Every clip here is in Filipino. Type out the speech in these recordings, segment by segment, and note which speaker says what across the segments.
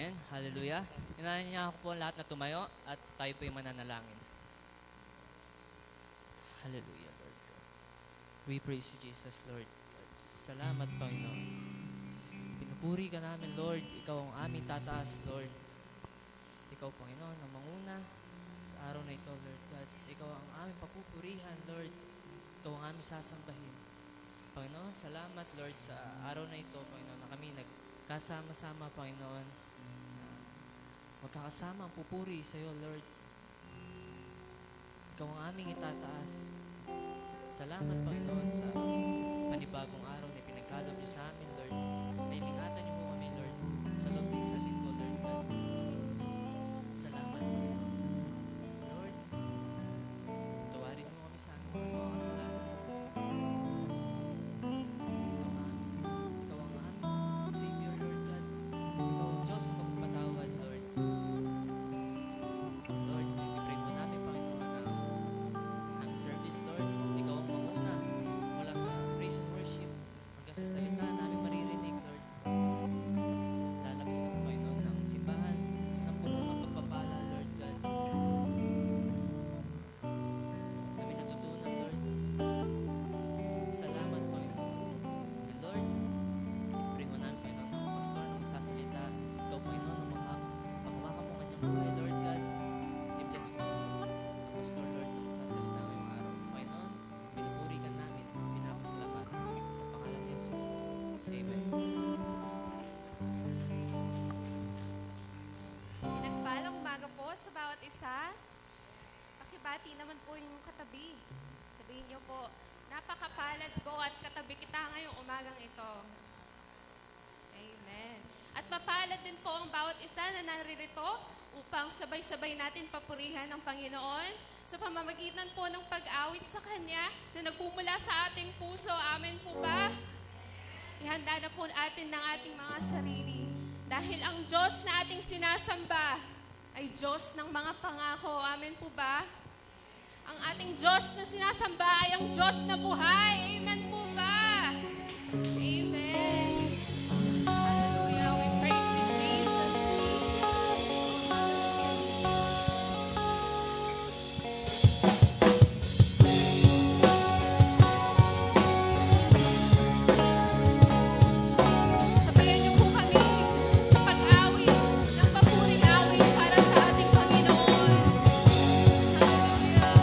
Speaker 1: Amen. Hallelujah. Inahin niya ako po lahat na tumayo at tayo po yung mananalangin. Hallelujah, Lord God. We praise you, Jesus, Lord. Salamat, Panginoon. Pinupuri ka namin, Lord. Ikaw ang aming tataas, Lord. Ikaw, Panginoon, ang manguna sa araw na ito, Lord God. Ikaw ang aming papupurihan, Lord. Ikaw ang aming sasambahin. Panginoon, salamat, Lord, sa araw na ito, Panginoon, na kami nagkasama-sama, Panginoon. Magkakasama ang pupuri sa iyo, Lord. Ikaw ang aming itataas. Salamat, Panginoon, sa panibagong araw na pinagkaloob niyo sa amin, Lord. Nailingatan niyo po kami, Lord, sa loob ng isang linggo, Lord God. Salamat, Panginoon. Lord, tawarin mo kami sa aming mga kasalanan. Ikaw ang aming Savior, Lord God. Ikaw ang Diyos na magpapatawad, Lord. Lord, pipray po namin, Panginoon, ang service, Lord. Ikaw ang manguna mula sa praise and worship hanggang sa salita namin maririnig, Lord. Lalabas ka, Panginoon, ng simbahan ng puno ng pagpapala, Lord God. Kami natutunan, Lord. Salamat, Panginoon. And Lord, pipray mo namin, Panginoon, ang pastor na magsasalita. Ikaw, Panginoon, ang pangwaka mo kanyang buhay, Lord God. I-bless mo ang pastor, Lord, na magsasalita ngayong araw. Panginoon, pinupuri ka namin, pinapasalamat sa pangalan ni Jesus. Amen.
Speaker 2: Pinagpalang umaga po sa bawat isa. Pakibati naman po yung katabi. Sabihin niyo po, napakapalad ko at katabi kita ngayong umagang ito. Amen. At mapalad din po ang bawat isa na naririto upang sabay-sabay natin papurihan ang Panginoon sa pamamagitan po ng pag-awit sa Kanya na nagmumula sa ating puso. Amen po ba? Ihanda na po natin ng ating mga sarili. Dahil ang Diyos na ating sinasamba ay Diyos ng mga pangako. Amen po ba? Ang ating Diyos na sinasamba ay ang Diyos na buhay. Amen po ba? Amen. Hallelujah. We praise you, Jesus. Sabayan niyo po kami sa pag-awit ng papuring awit para sa ating Panginoon. Hallelujah.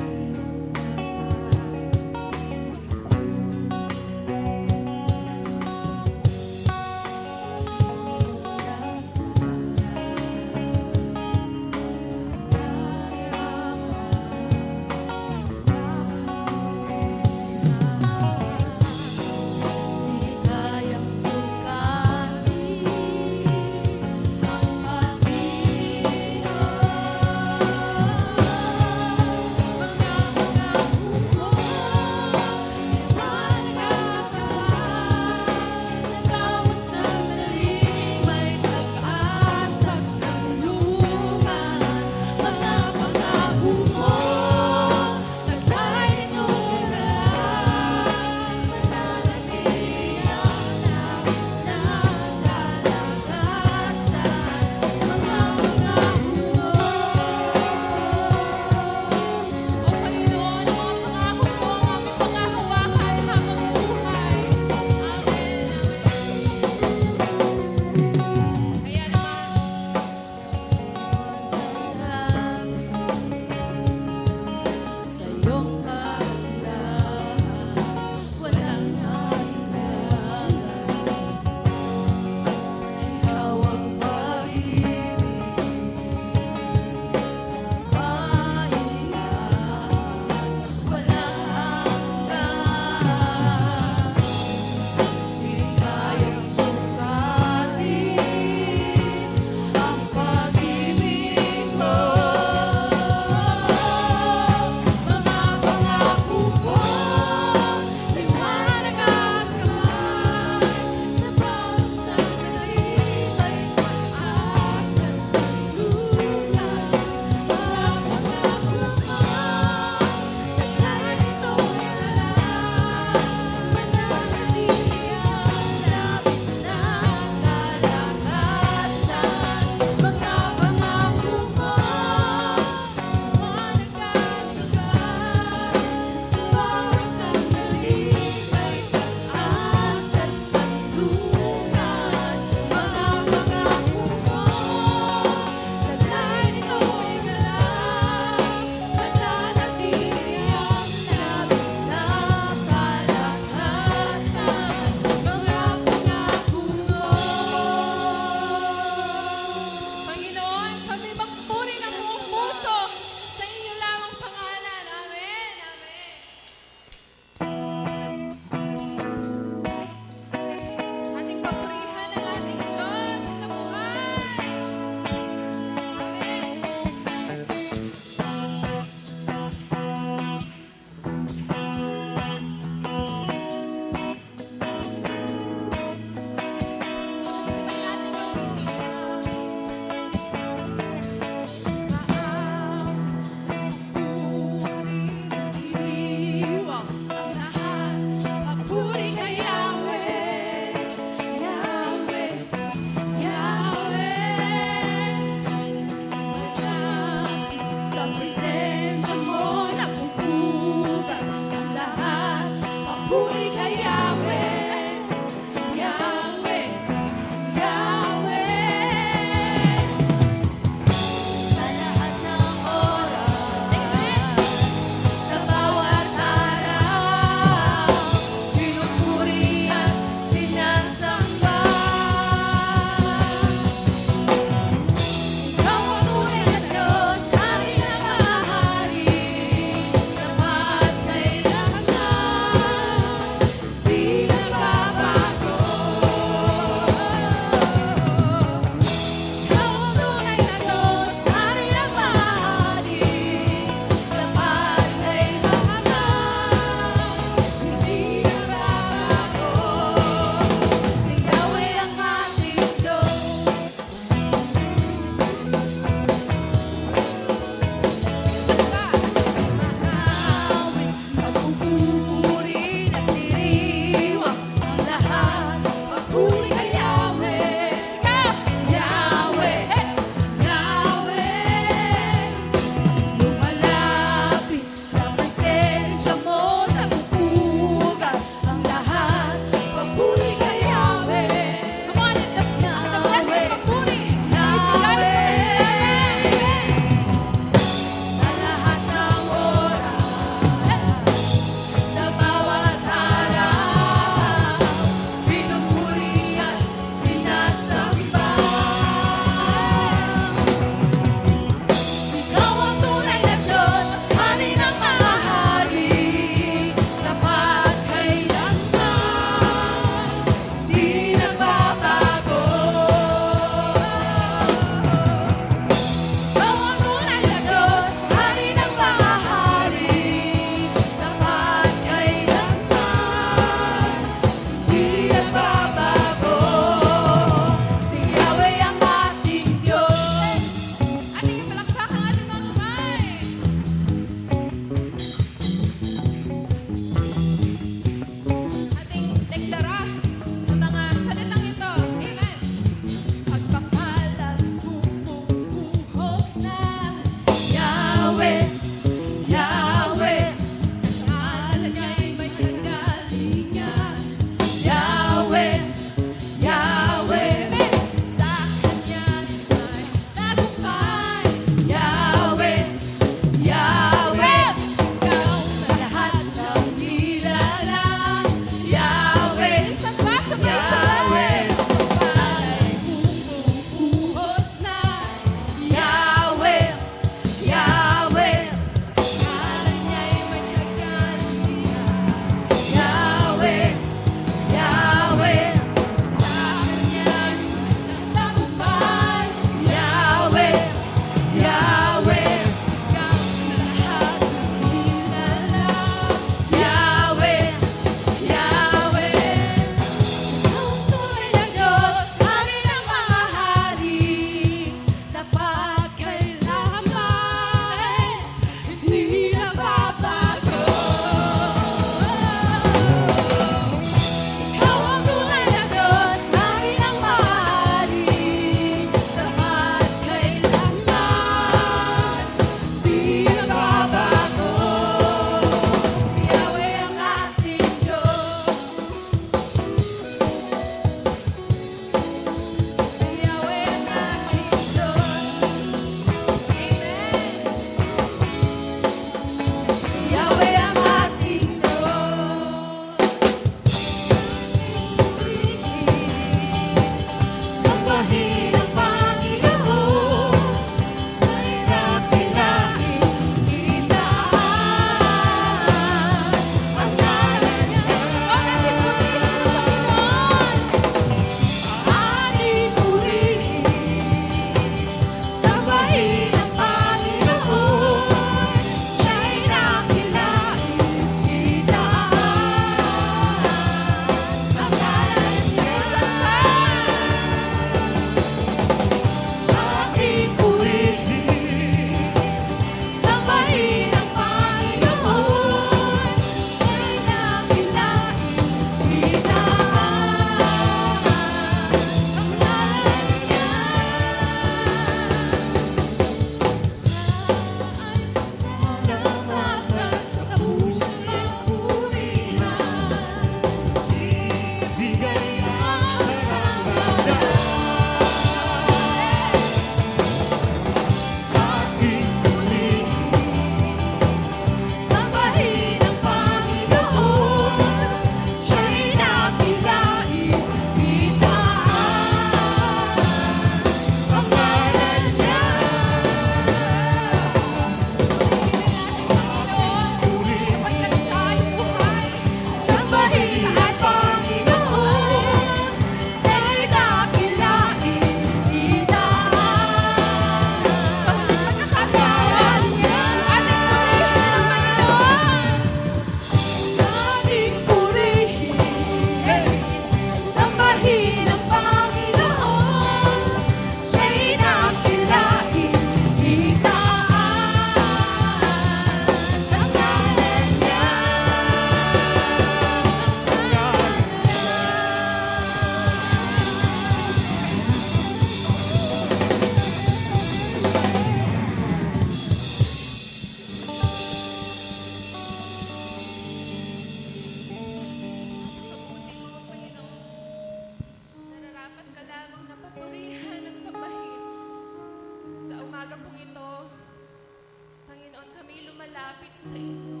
Speaker 2: sa inyo.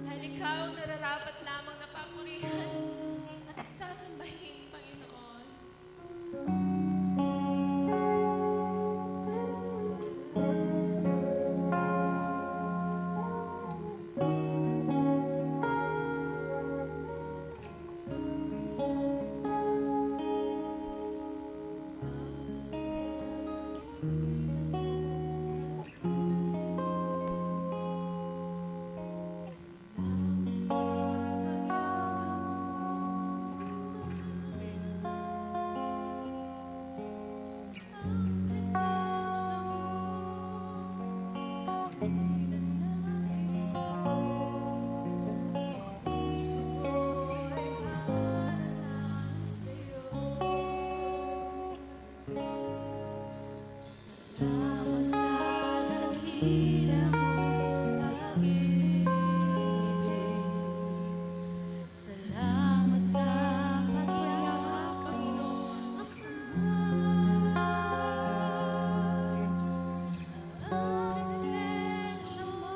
Speaker 2: Dahil ikaw nararapat lamang na papurihan at sasambahin, Panginoon.
Speaker 3: Salamat sa pagyakap, Panginoon. Ang presensya mo,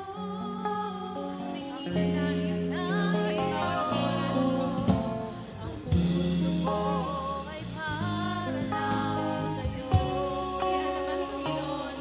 Speaker 2: Nais na sa bawat oras.
Speaker 3: ang puso ko ay para lang sa'yo.
Speaker 2: Kaya naman, Panginoon,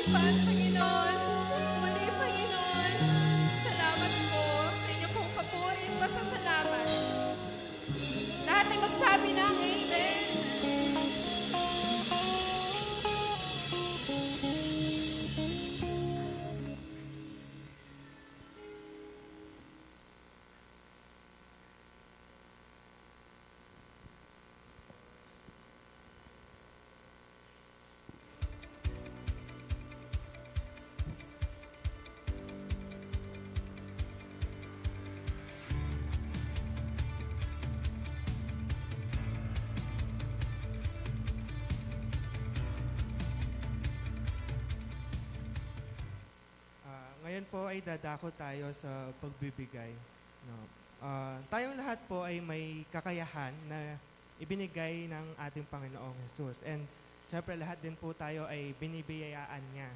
Speaker 2: lupaan, Panginoon. Muli, Panginoon, salamat po sa inyong pong papuri at pasasalamat. Lahat ay magsabi ng Amen.
Speaker 4: Ngayon po ay dadako tayo sa pagbibigay. No? Tayong lahat po ay may kakayahan na ibinigay ng ating Panginoong Jesus. And syempre lahat din po tayo ay binibiyayaan niya.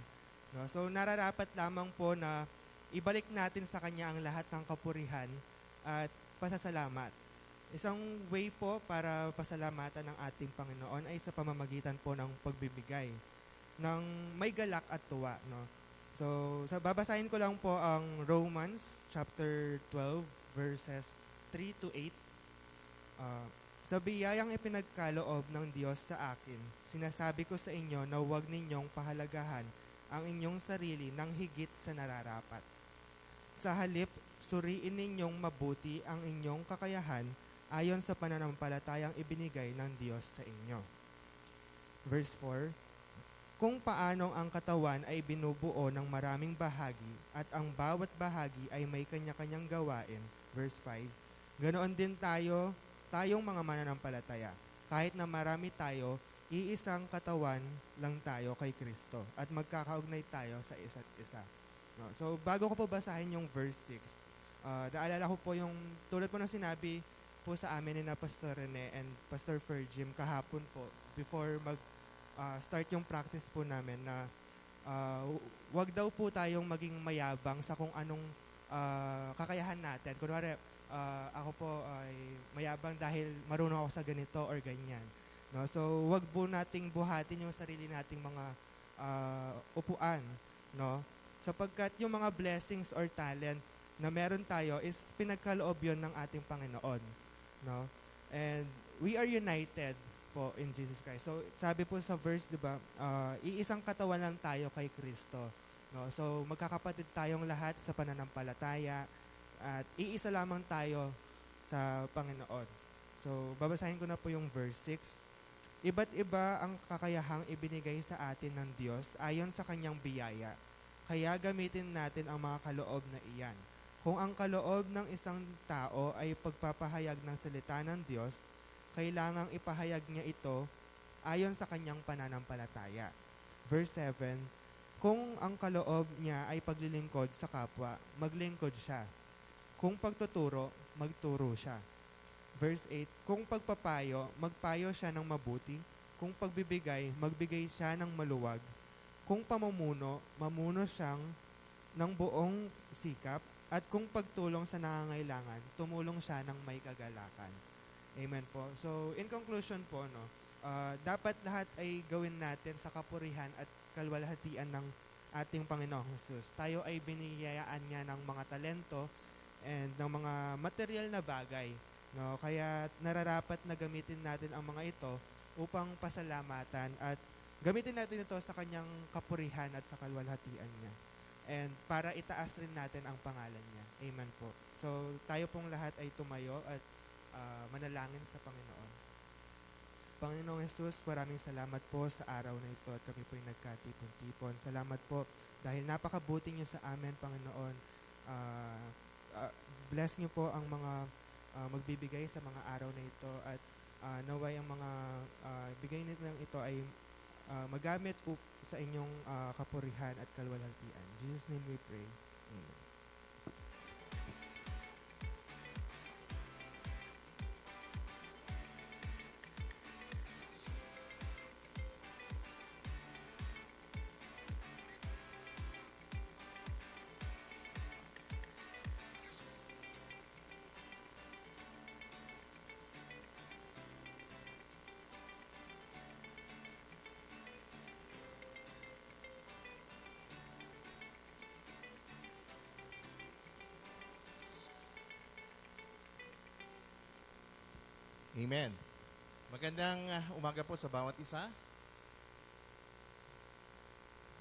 Speaker 4: No? So nararapat lamang po na ibalik natin sa Kanya ang lahat ng kapurihan at pasasalamat. Isang way po para pasalamatan ng ating Panginoon ay sa pamamagitan po ng pagbibigay ng may galak at tuwa. No? So, babasahin ko lang po ang Romans chapter 12 verses 3 to 8. Sa biyayang ipinagkaloob ng Diyos sa akin, sinasabi ko sa inyo na huwag ninyong pahalagahan ang inyong sarili ng higit sa nararapat. Sa halip, suriin ninyong mabuti ang inyong kakayahan ayon sa pananampalatayang ibinigay ng Diyos sa inyo. Verse 4, kung paanong ang katawan ay binubuo ng maraming bahagi at ang bawat bahagi ay may kanya-kanyang gawain. Verse 5, ganoon din tayong mga mananampalataya. Kahit na marami tayo, iisang katawan lang tayo kay Kristo at magkakaugnay tayo sa isa't isa. No? So bago ko po basahin yung verse 6, naalala ko po yung tulad po ng sinabi po sa amin ni na Pastor Rene and Pastor Ferjim kahapon po before start yung practice po namin na wag daw po tayong maging mayabang sa kung anong kakayahan natin. Kunwari, ako po ay mayabang dahil marunong ako sa ganito or ganyan. No? So, wag po nating buhatin yung sarili nating mga upuan. No? Sapagkat yung mga blessings or talent na meron tayo is pinagkaloob yun ng ating Panginoon. No? And we are united po in Jesus Christ. So, sabi po sa verse, di ba, iisang katawan lang tayo kay Kristo. No? So, magkakapatid tayong lahat sa pananampalataya at iisa lamang tayo sa Panginoon. So, babasahin ko na po yung verse 6. Iba't iba ang kakayahang ibinigay sa atin ng Diyos ayon sa kanyang biyaya. Kaya gamitin natin ang mga kaloob na iyan. Kung ang kaloob ng isang tao ay pagpapahayag ng salita ng Diyos, kailangang ipahayag niya ito ayon sa kanyang pananampalataya. Verse 7, kung ang kaloob niya ay paglilingkod sa kapwa, maglingkod siya. Kung pagtuturo, magturo siya. Verse 8, kung pagpapayo, magpayo siya ng mabuti. Kung pagbibigay, magbigay siya ng maluwag. Kung pamumuno, mamuno siyang ng buong sikap. At kung pagtulong sa nangangailangan, tumulong siya ng may kagalakan. Amen po. So, in conclusion po, no, dapat lahat ay gawin natin sa kapurihan at kalwalhatian ng ating Panginoong Jesus. Tayo ay biniyayaan niya ng mga talento and ng mga material na bagay. No? Kaya nararapat na gamitin natin ang mga ito upang pasalamatan at gamitin natin ito sa kanyang kapurihan at sa kalwalhatian niya. And para itaas rin natin ang pangalan niya. Amen po. So, tayo pong lahat ay tumayo at manalangin sa Panginoon. Panginoong Jesus, maraming salamat po sa araw na ito at kami po yung nagkatipon-tipon. Salamat po dahil napakabuti niyo sa amin, Panginoon. Bless niyo po ang mga magbibigay sa mga araw na ito at naway ang mga bigay nito ito ay magamit po sa inyong kapurihan at kalwalhatian. In Jesus' name we pray. Amen.
Speaker 5: Amen. Magandang umaga po sa bawat isa.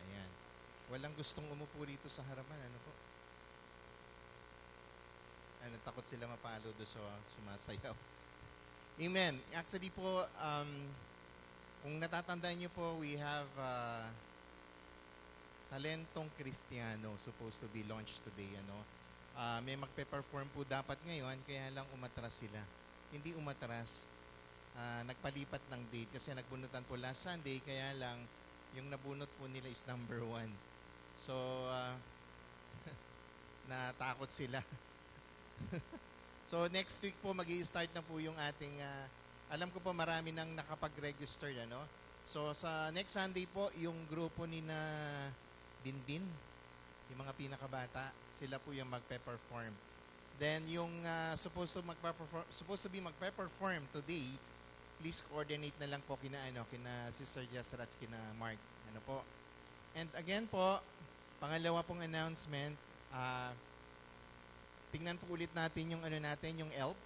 Speaker 5: Ayan. Walang gustong umupo rito sa harapan. Ano po? Ano, takot sila mapalo doon sa sumasayaw. Amen. Actually po, kung natatandaan niyo po, we have Talentong Kristiyano supposed to be launched today. Ano? May magpe-perform po dapat ngayon, kaya lang umatras sila. Hindi umatras. Nagpalipat ng date kasi nagbunutan po last Sunday, kaya lang yung nabunot po nila is number 1. So, natakot sila. So, next week po mag-i-start na po yung ating, alam ko po marami nang nakapag-register, ano? So, sa next Sunday po, yung grupo ni na Binbin, yung mga pinakabata, sila po yung magpe-perform. Then, yung supposed to be magpe-perform today, please coordinate na lang po kina Sister Jessra at kina Mark. Ano po? And again po, pangalawa pong announcement, tingnan po ulit natin yung yung ELP.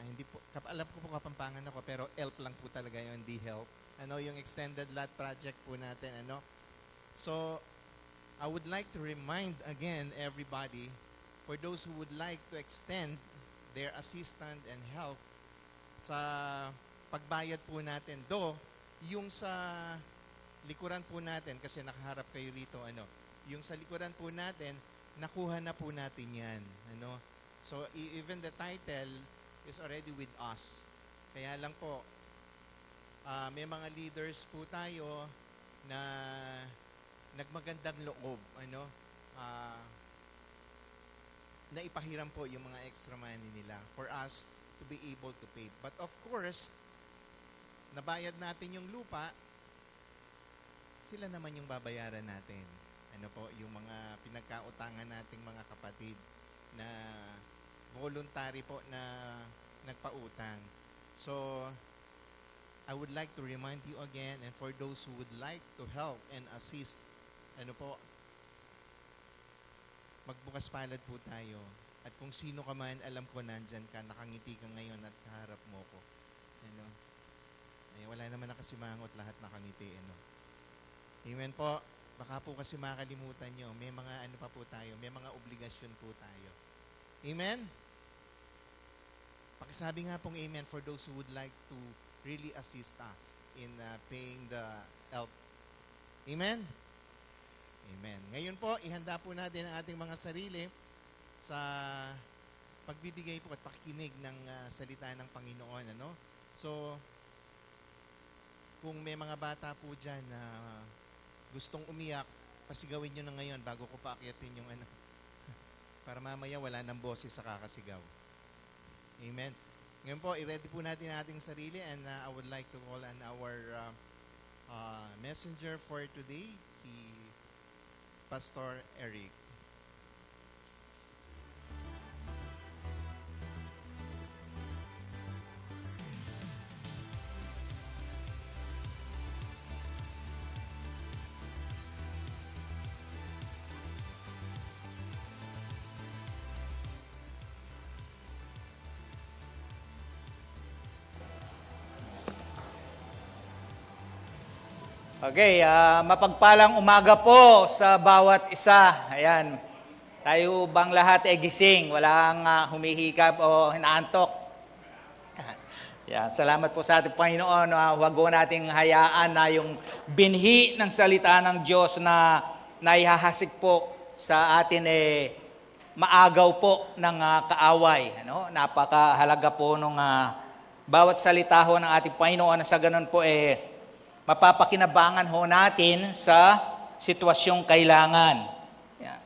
Speaker 5: Hindi po, alam ko po Kapampangan ako, pero ELP lang po talaga yun, hindi HELP. Ano, yung Extended Lot Project po natin, ano. So, I would like to remind again everybody, for those who would like to extend their assistance and help sa pagbayad po natin. Yung sa likuran po natin, kasi nakaharap kayo rito, ano, yung sa likuran po natin, nakuha na po natin yan. Ano? So, even the title is already with us. Kaya lang po, may mga leaders po tayo na nagmagandang loob, ano, na ipahiram po yung mga extra money nila for us to be able to pay. But of course, nabayad natin yung lupa, sila naman yung babayaran natin. Ano po, yung mga pinagkautangan nating mga kapatid na voluntary po na nagpautang. So, I would like to remind you again, and for those who would like to help and assist, ano po, magbukas palad po tayo. At kung sino ka man, alam ko nandyan ka, nakangiti ka ngayon at kaharap mo ko. Ano? Ay, wala naman nakasimangot, lahat nakangiti. Ano? Amen po. Baka po kasi makalimutan nyo, may mga ano pa po tayo, may mga obligasyon po tayo. Amen? Pakisabi nga pong amen for those who would like to really assist us in paying the help. Amen? Amen. Ngayon po, ihanda po natin ang ating mga sarili sa pagbibigay po at pakikinig ng salita ng Panginoon. Ano? So, kung may mga bata po dyan na gustong umiyak, pasigawin nyo na ngayon bago ko paakyatin yung ano. Para mamaya wala nang boses sa kakasigaw. Amen. Ngayon po, i-ready po natin ang ating sarili, and I would like to call on our messenger for today, si Pastor Eric.
Speaker 6: Okay, mapagpalang umaga po sa bawat isa. Ayan, tayo bang lahat ay gising? Walang humihikap o hinaantok? Ayan, salamat po sa ating Panginoon. Huwag po nating hayaan na yung binhi ng salita ng Diyos na naihahasik po sa atin maagaw po ng kaaway. Ano? Napakahalaga po nung bawat salita ho ng ating Panginoon na sa ganun po mapapakinabangan ho natin sa sitwasyong kailangan. Yan.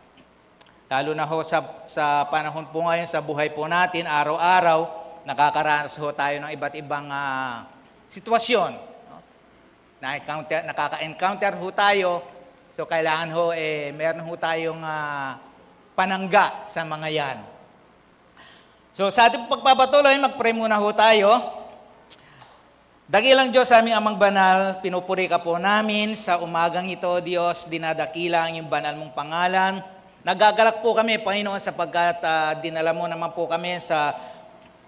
Speaker 6: Lalo na ho sa panahon po ngayon, sa buhay po natin, araw-araw, nakakaranas ho tayo ng iba't ibang sitwasyon. No? Nakaka-encounter ho tayo, so kailangan ho, meron ho tayong panangga sa mga yan. So sa ating pagpapatuloy, mag-pray muna ho tayo. Dakilang Diyos, aming Amang Banal, pinupuri ka po namin sa umagang ito, Diyos, dinadakila ang iyong banal mong pangalan. Nagagalak po kami, Panginoon, sapagkat dinala mo naman po kami sa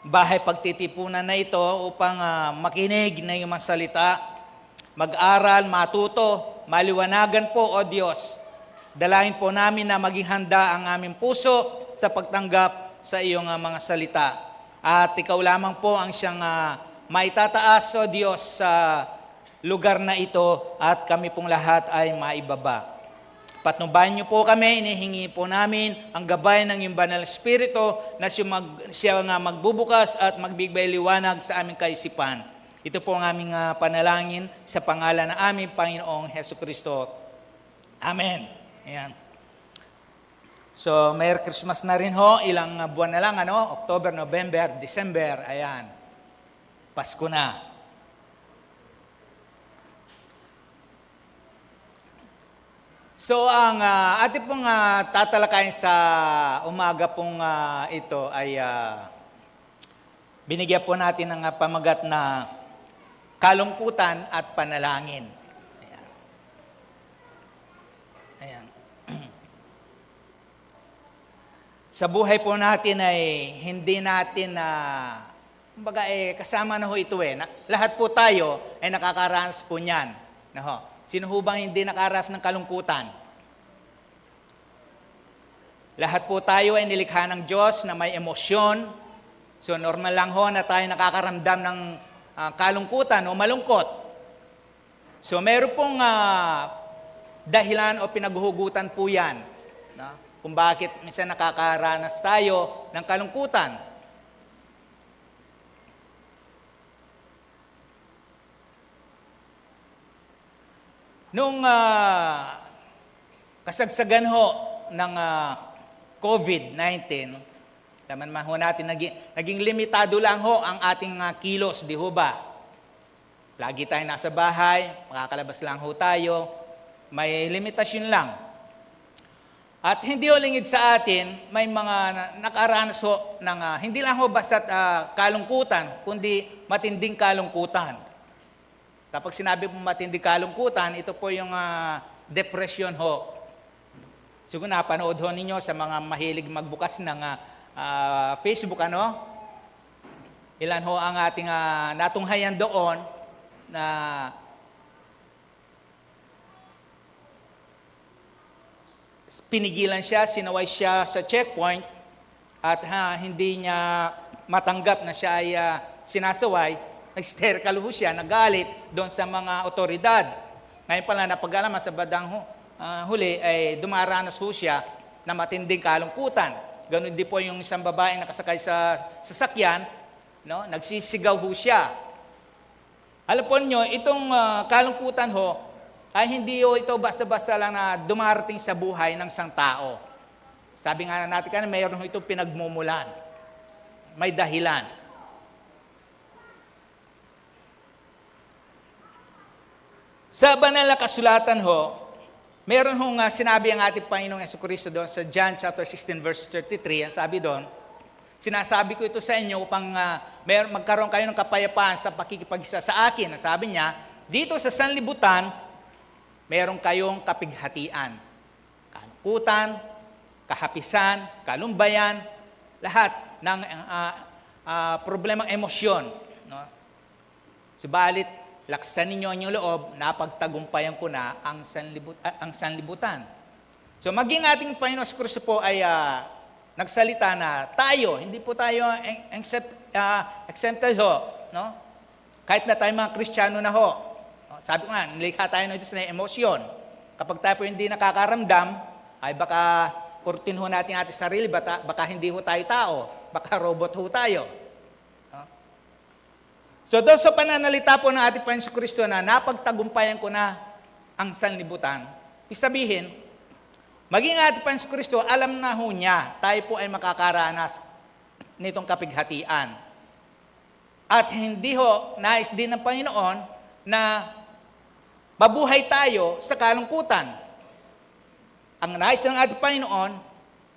Speaker 6: bahay pagtitipunan na ito upang makinig ng iyong mga salita, mag-aral, matuto, maliwanagan po, O Diyos. Dalangin po namin na maging handa ang aming puso sa pagtanggap sa iyong mga salita. At ikaw lamang po ang siyang maitataas, O Diyos, sa lugar na ito at kami pong lahat ay maibaba. Patnubayan niyo po kami, inihingi po namin ang gabay ng iyong banal Espiritu na siya nga magbubukas at magbigay liwanag sa aming kaisipan. Ito po ang aming panalangin sa pangalan ng aming Panginoong Hesukristo. Amen. Ayan. So, Merry Christmas na rin ho. Ilang buwan na lang, October, November, December. Ayan. Pasko na. So, ang ating pong tatalakayin sa umaga pong ito ay binigyan po natin ng pamagat na kalungkutan at panalangin. Ayan. Ayan. Sa buhay po natin ay hindi natin kasama na ho ito lahat po tayo ay nakakaranas po niyan. Sino ho bang hindi nakaranas ng kalungkutan? Lahat po tayo ay nilikha ng Diyos na may emosyon. So normal lang ho na tayo nakakaramdam ng kalungkutan o malungkot. So meron pong dahilan o pinaghuhugutan po yan. Kung bakit minsan nakakaranas tayo ng kalungkutan. Nung kasagsagan ho ng COVID-19, naman ho natin, naging limitado lang ho ang ating kilos, di ho ba? Lagi tayo nasa bahay, makakalabas lang ho tayo, may limitasyon lang. At hindi ho lingid sa atin, may mga nakaranas ho ng, hindi lang ho basta kalungkutan, kundi matinding kalungkutan. Kapag sinabi po matinding kalungkutan, ito po yung depression ho. Siguro napanood ho ninyo sa mga mahilig magbukas ng Facebook, Ilan ho ang ating natunghayan doon na pinigilan siya, sinaway siya sa checkpoint at hindi niya matanggap na siya ay sinasaway. Nag-hysterical ho siya, nagalit doon sa mga otoridad. Ngayon pala napag-alaman sa badang huli ay dumaranas ho siya na matinding kalungkutan. Ganun din po yung isang babae nakasakay sa sasakyan, nagsisigaw ho siya. Alam po nyo, itong kalungkutan ho, ay hindi ho ito basta-basta lang na dumarating sa buhay ng isang tao. Sabi nga natin kanina, mayroon ho itong pinagmumulan. May dahilan. Sa banal na kasulatan ho, meron hong sinabi ang ating Panginoong Jesucristo doon sa John chapter 16 verse 33. Ang sabi doon, sinasabi ko ito sa inyo upang magkaroon kayo ng kapayapaan sa pakikipag-isa sa akin. Ang sabi niya, dito sa sanlibutan, meron kayong kapighatian. Kalungkutan, kahapisan, kalumbayan, lahat ng problemang emosyon. Subalit, laksan ninyo ang inyong loob, napagtagumpayan ko na ang sanlibutan. So maging ating Panginoon Kristo po ay nagsalita na tayo, hindi po tayo exempted ho. Kahit na tayo mga Kristiyano na ho. Sabi ko nga, nilikha tayo ng Diyos na emosyon. Kapag tayo po hindi nakakaramdam, ay baka kurtin ho natin ating sarili, baka hindi ho tayo tao, baka robot ho tayo. So doon sa pananalita po ng ating Panginoon Kristo na napagtagumpayan ko na ang sanlibutan, isabihin, maging ating Panginoon Kristo, alam na ho niya, tayo po ay makakaranas nitong kapighatian. At hindi ho, nais din ng Panginoon na mabuhay tayo sa kalungkutan. Ang nais ng ating Panginoon,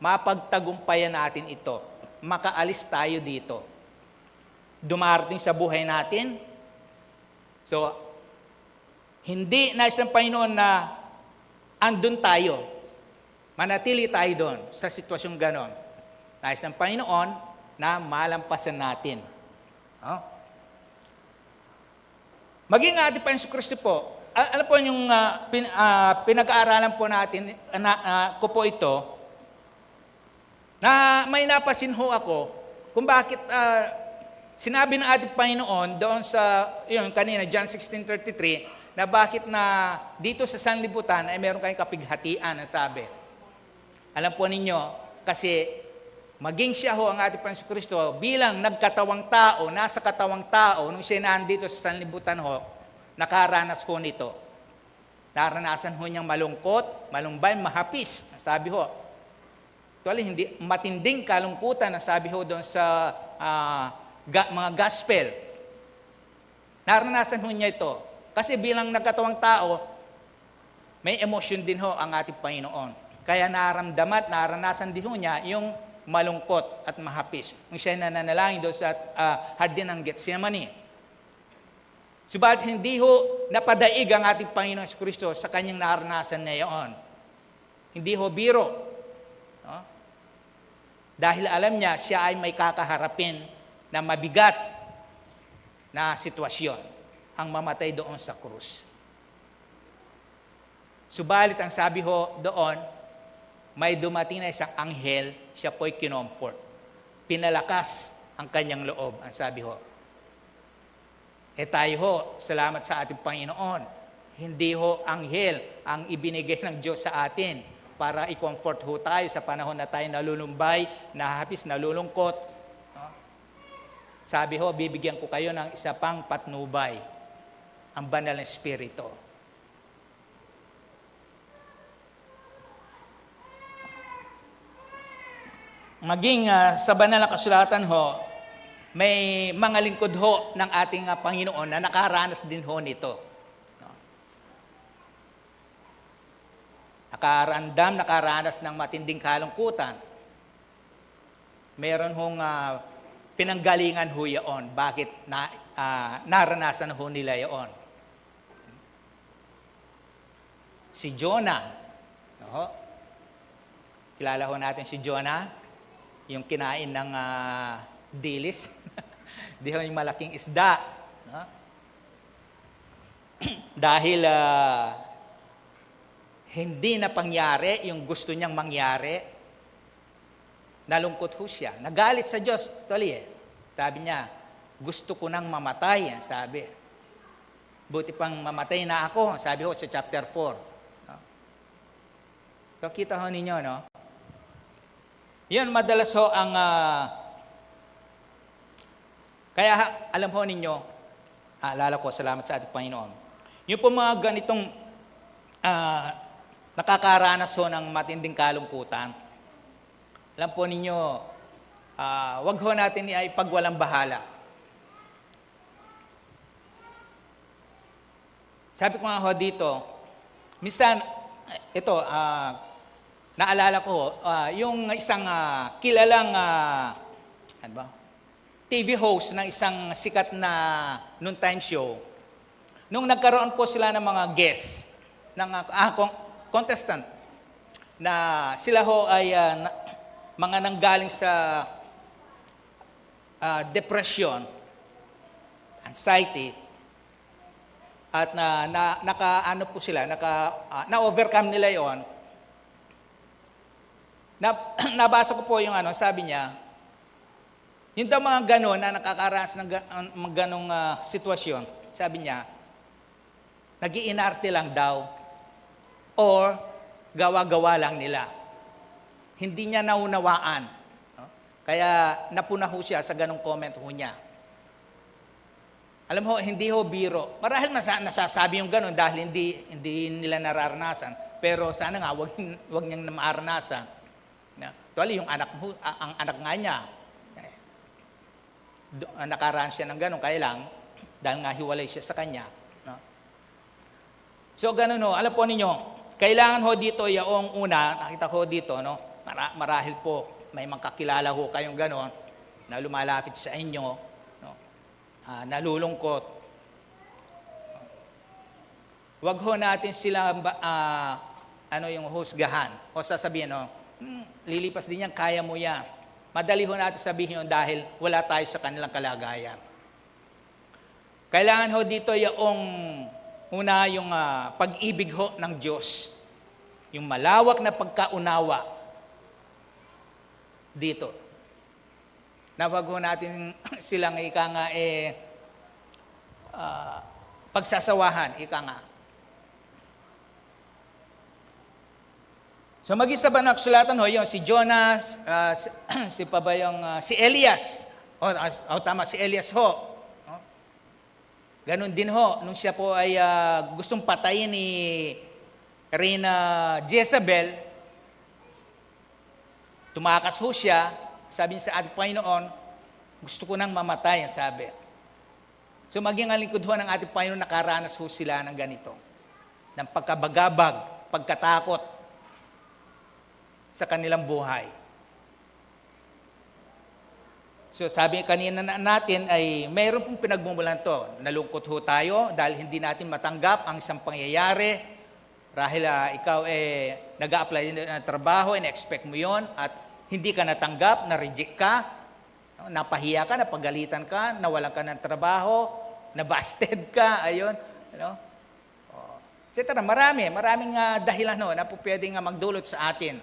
Speaker 6: mapagtagumpayan natin ito. Makaalis tayo dito. Dumarating sa buhay natin. So, hindi nais ng Panginoon na andun tayo. Manatili tayo doon sa sitwasyong ganon. Nais ng Panginoon, na malampasan natin. No? Maging ating Panginoon Kristo po, alam po yung pinag-aaralan po natin, ko po ito, na may napasin ho ako kung bakit sinabi ng ating Panginoon doon sa, yun kanina, John 16:33, na bakit na dito sa sanlibutan ay meron kayong kapighatian, ang sabi. Alam po ninyo, kasi maging siya ho ang ating Panginoon Kristo bilang nagkatawang tao, nasa katawang tao, nung siya nandito sa sanlibutan ho, nakaranas ho nito. Naranasan ho niyang malungkot, malumbay, mahapis. Sabi ho, actually, hindi matinding kalungkutan, sabi ho doon sa mga gospel. Naranasan ho niya ito. Kasi bilang nagkatawang tao, may emosyon din ho ang ating Panginoon. Kaya naramdaman, naranasan din ho niya yung malungkot at mahapis. Nung siya nananalangin doon sa hardin ng Getsemani. Subalit hindi ho napadaig ang ating Panginoon Kristo sa kanyang naranasan ngayon. Hindi ho biro. No? Dahil alam niya, siya ay may kakaharapin na mabigat na sitwasyon. Ang mamatay doon sa krus. Subalit ang sabi ho doon, may dumating na isang anghel, siya po'y kinomfort. Pinalakas ang kanyang loob, ang sabi ho. Tayo ho, salamat sa ating Panginoon. Hindi ho anghel ang ibinigay ng Diyos sa atin para i-comfort ho tayo sa panahon na tayo nalulumbay, nahapis, nalulungkot. No? Sabi ho, bibigyan ko kayo ng isa pang patnubay, ang banal na Espiritu. Maging sa banal na kasulatan ho, may mga lingkod ho ng ating Panginoon na nakaranas din ho nito. No? Nakaranas ng matinding kalungkutan. Meron hong pinanggalingan ho yaon. Bakit naranasan ho nila yaon? Si Jonah. No? Kilala ho natin si Jonah, yung kinain ng dilis. Di ho yung malaking isda. No? Dahil hindi na pangyari yung gusto niyang mangyari, nalungkot ho siya. Nagalit sa Diyos. Sabi niya, gusto ko nang mamatay. Sabi. Buti pang mamatay na ako. Sabi ho sa chapter 4. So, kita ho ninyo, no? Yan, madalas ho ang... kaya, alam ho ninyo, alala ko, salamat sa ating Panginoon. Yung po mga ganitong nakakaranas ho ng matinding kalungkutan, alam po ninyo, wag ho natin ipagwalang bahala. Sabi ko nga ho dito, minsan, ito, naalala ko, yung isang kilalang ano ba? TV host ng isang sikat na noontime show. Nung nagkaroon po sila ng mga guests, ng contestant, na sila ho ay mga nanggaling sa depression, anxiety, at naka-ano po sila, na-overcome nila yon. Nabasa ko po yung sabi niya, yung daw mga gano'n na nakakaranas ng mga ganong sitwasyon, sabi niya, nag-iinarte lang daw or gawa-gawa lang nila. Hindi niya naunawaan. No? Kaya napuna ho siya sa ganong comment ho niya. Alam mo, hindi ho biro. Marahil nasasabi yung gano'n dahil hindi nila nararanasan. Pero sana nga, wag niyang maranasan. Actually, yung ang anak nga niya, nakaraan siya ng gano'n, kaya lang, dahil nga hiwalay siya sa kanya. No? So, gano'n ho, alam po ninyo, kailangan ho dito, yung una, nakita ko dito, no? Marahil po, may mga kakilala ho kayong gano'n, na lumalapit sa inyo, no? Nalulungkot. Wag ho natin sila, yung husgahan, o sasabihin, no? Lilipas din yan, kaya mo yan. Madali ho natin sabihin yun dahil wala tayo sa kanilang kalagayan. Kailangan ho dito yung una yung pag-ibig ho ng Diyos. Yung malawak na pagkaunawa dito. Na wag ho natin silang pagsasawahan, So mag-isa ba nagsulatan ho, yung si Jonas, si Elias. Tama, si Elias ho. Ganon din ho, nung siya po ay gustong patayin ni Reyna Jezebel, tumakas ho siya, sabi niya sa ating Panginoon, gusto ko nang mamatay, ang sabi. So maging ang lingkod ho ng ating Panginoon, nakaranas ho sila ng ganito, ng pagkabagabag, pagkatakot sa kanilang buhay. So sabi kanina natin ay mayroon pong pinagmumulan to. Nalungkot ho tayo dahil hindi natin matanggap ang isang pangyayari. Dahil ikaw nag-a-apply ng trabaho, in-expect mo yon at hindi ka natanggap, na-reject ka, napahiya ka, napagalitan ka, nawalan ka ng trabaho, nabasted ka, ayun. Etc. Maraming dahilan na po pwedeng magdulot sa atin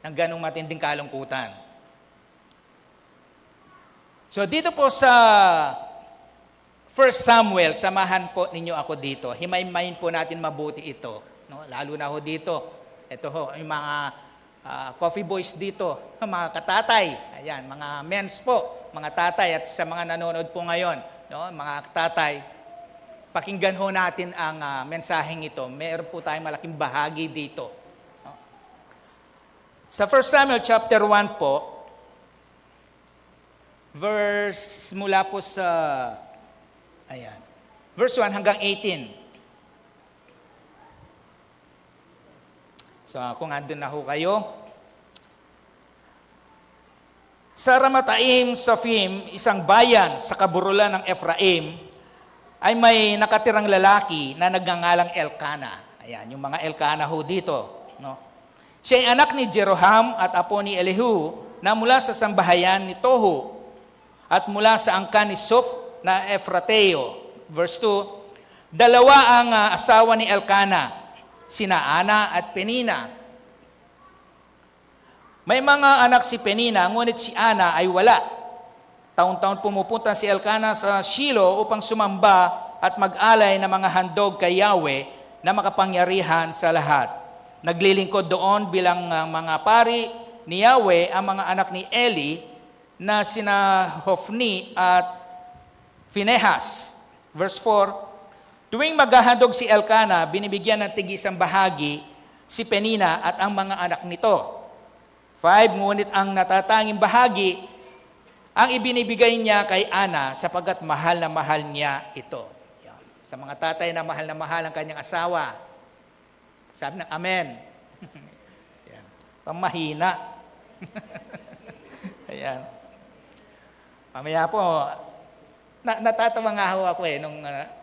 Speaker 6: ng ganong matinding kalungkutan. So dito po sa 1 Samuel, samahan po ninyo ako dito. Himay-himayin po natin mabuti ito. No? Lalo na ho dito. Ito ho, yung mga coffee boys dito, mga katatay, ayan, mga mens po, mga tatay, at sa mga nanonood po ngayon, no? Mga tatay, pakinggan ho natin ang mensaheng ito. Meron po tayong malaking bahagi dito. No? Sa 1 Samuel chapter 1 po, mula po sa, verse 1 hanggang 18. So, kung andun na ho kayo. Sa Ramataim, Sofim, isang bayan sa kaburulan ng Ephraim, ay may nakatirang lalaki na nagngangalang Elkana. Ayan, yung mga Elkana ho dito. No? Siya ay anak ni Jeroham at apo ni Elihu na mula sa sambahayan ni Tohu at mula sa angkan ni Suf na Efrateo. Verse 2, dalawa ang asawa ni Elkana, sina Ana at Penina. May mga anak si Penina, ngunit si Ana ay wala. Taon-taon pumupunta si Elkana sa Shilo upang sumamba at mag-alay ng mga handog kay Yahweh na makapangyarihan sa lahat. Naglilingkod doon bilang mga pari ni Yahweh ang mga anak ni Eli na sina Hofni at Phinehas. Verse 4, tuwing maghahandog si Elkana, binibigyan ng tig-isang bahagi si Penina at ang mga anak nito. 5, ngunit ang natatanging bahagi ang ibinibigay niya kay Ana sapagkat mahal na mahal niya ito. Yan. Sa mga tatay na mahal ang kanyang asawa, sabi ng amen. Yan. Pamahina. Ayan. Mamaya po, natatawa nga ho ako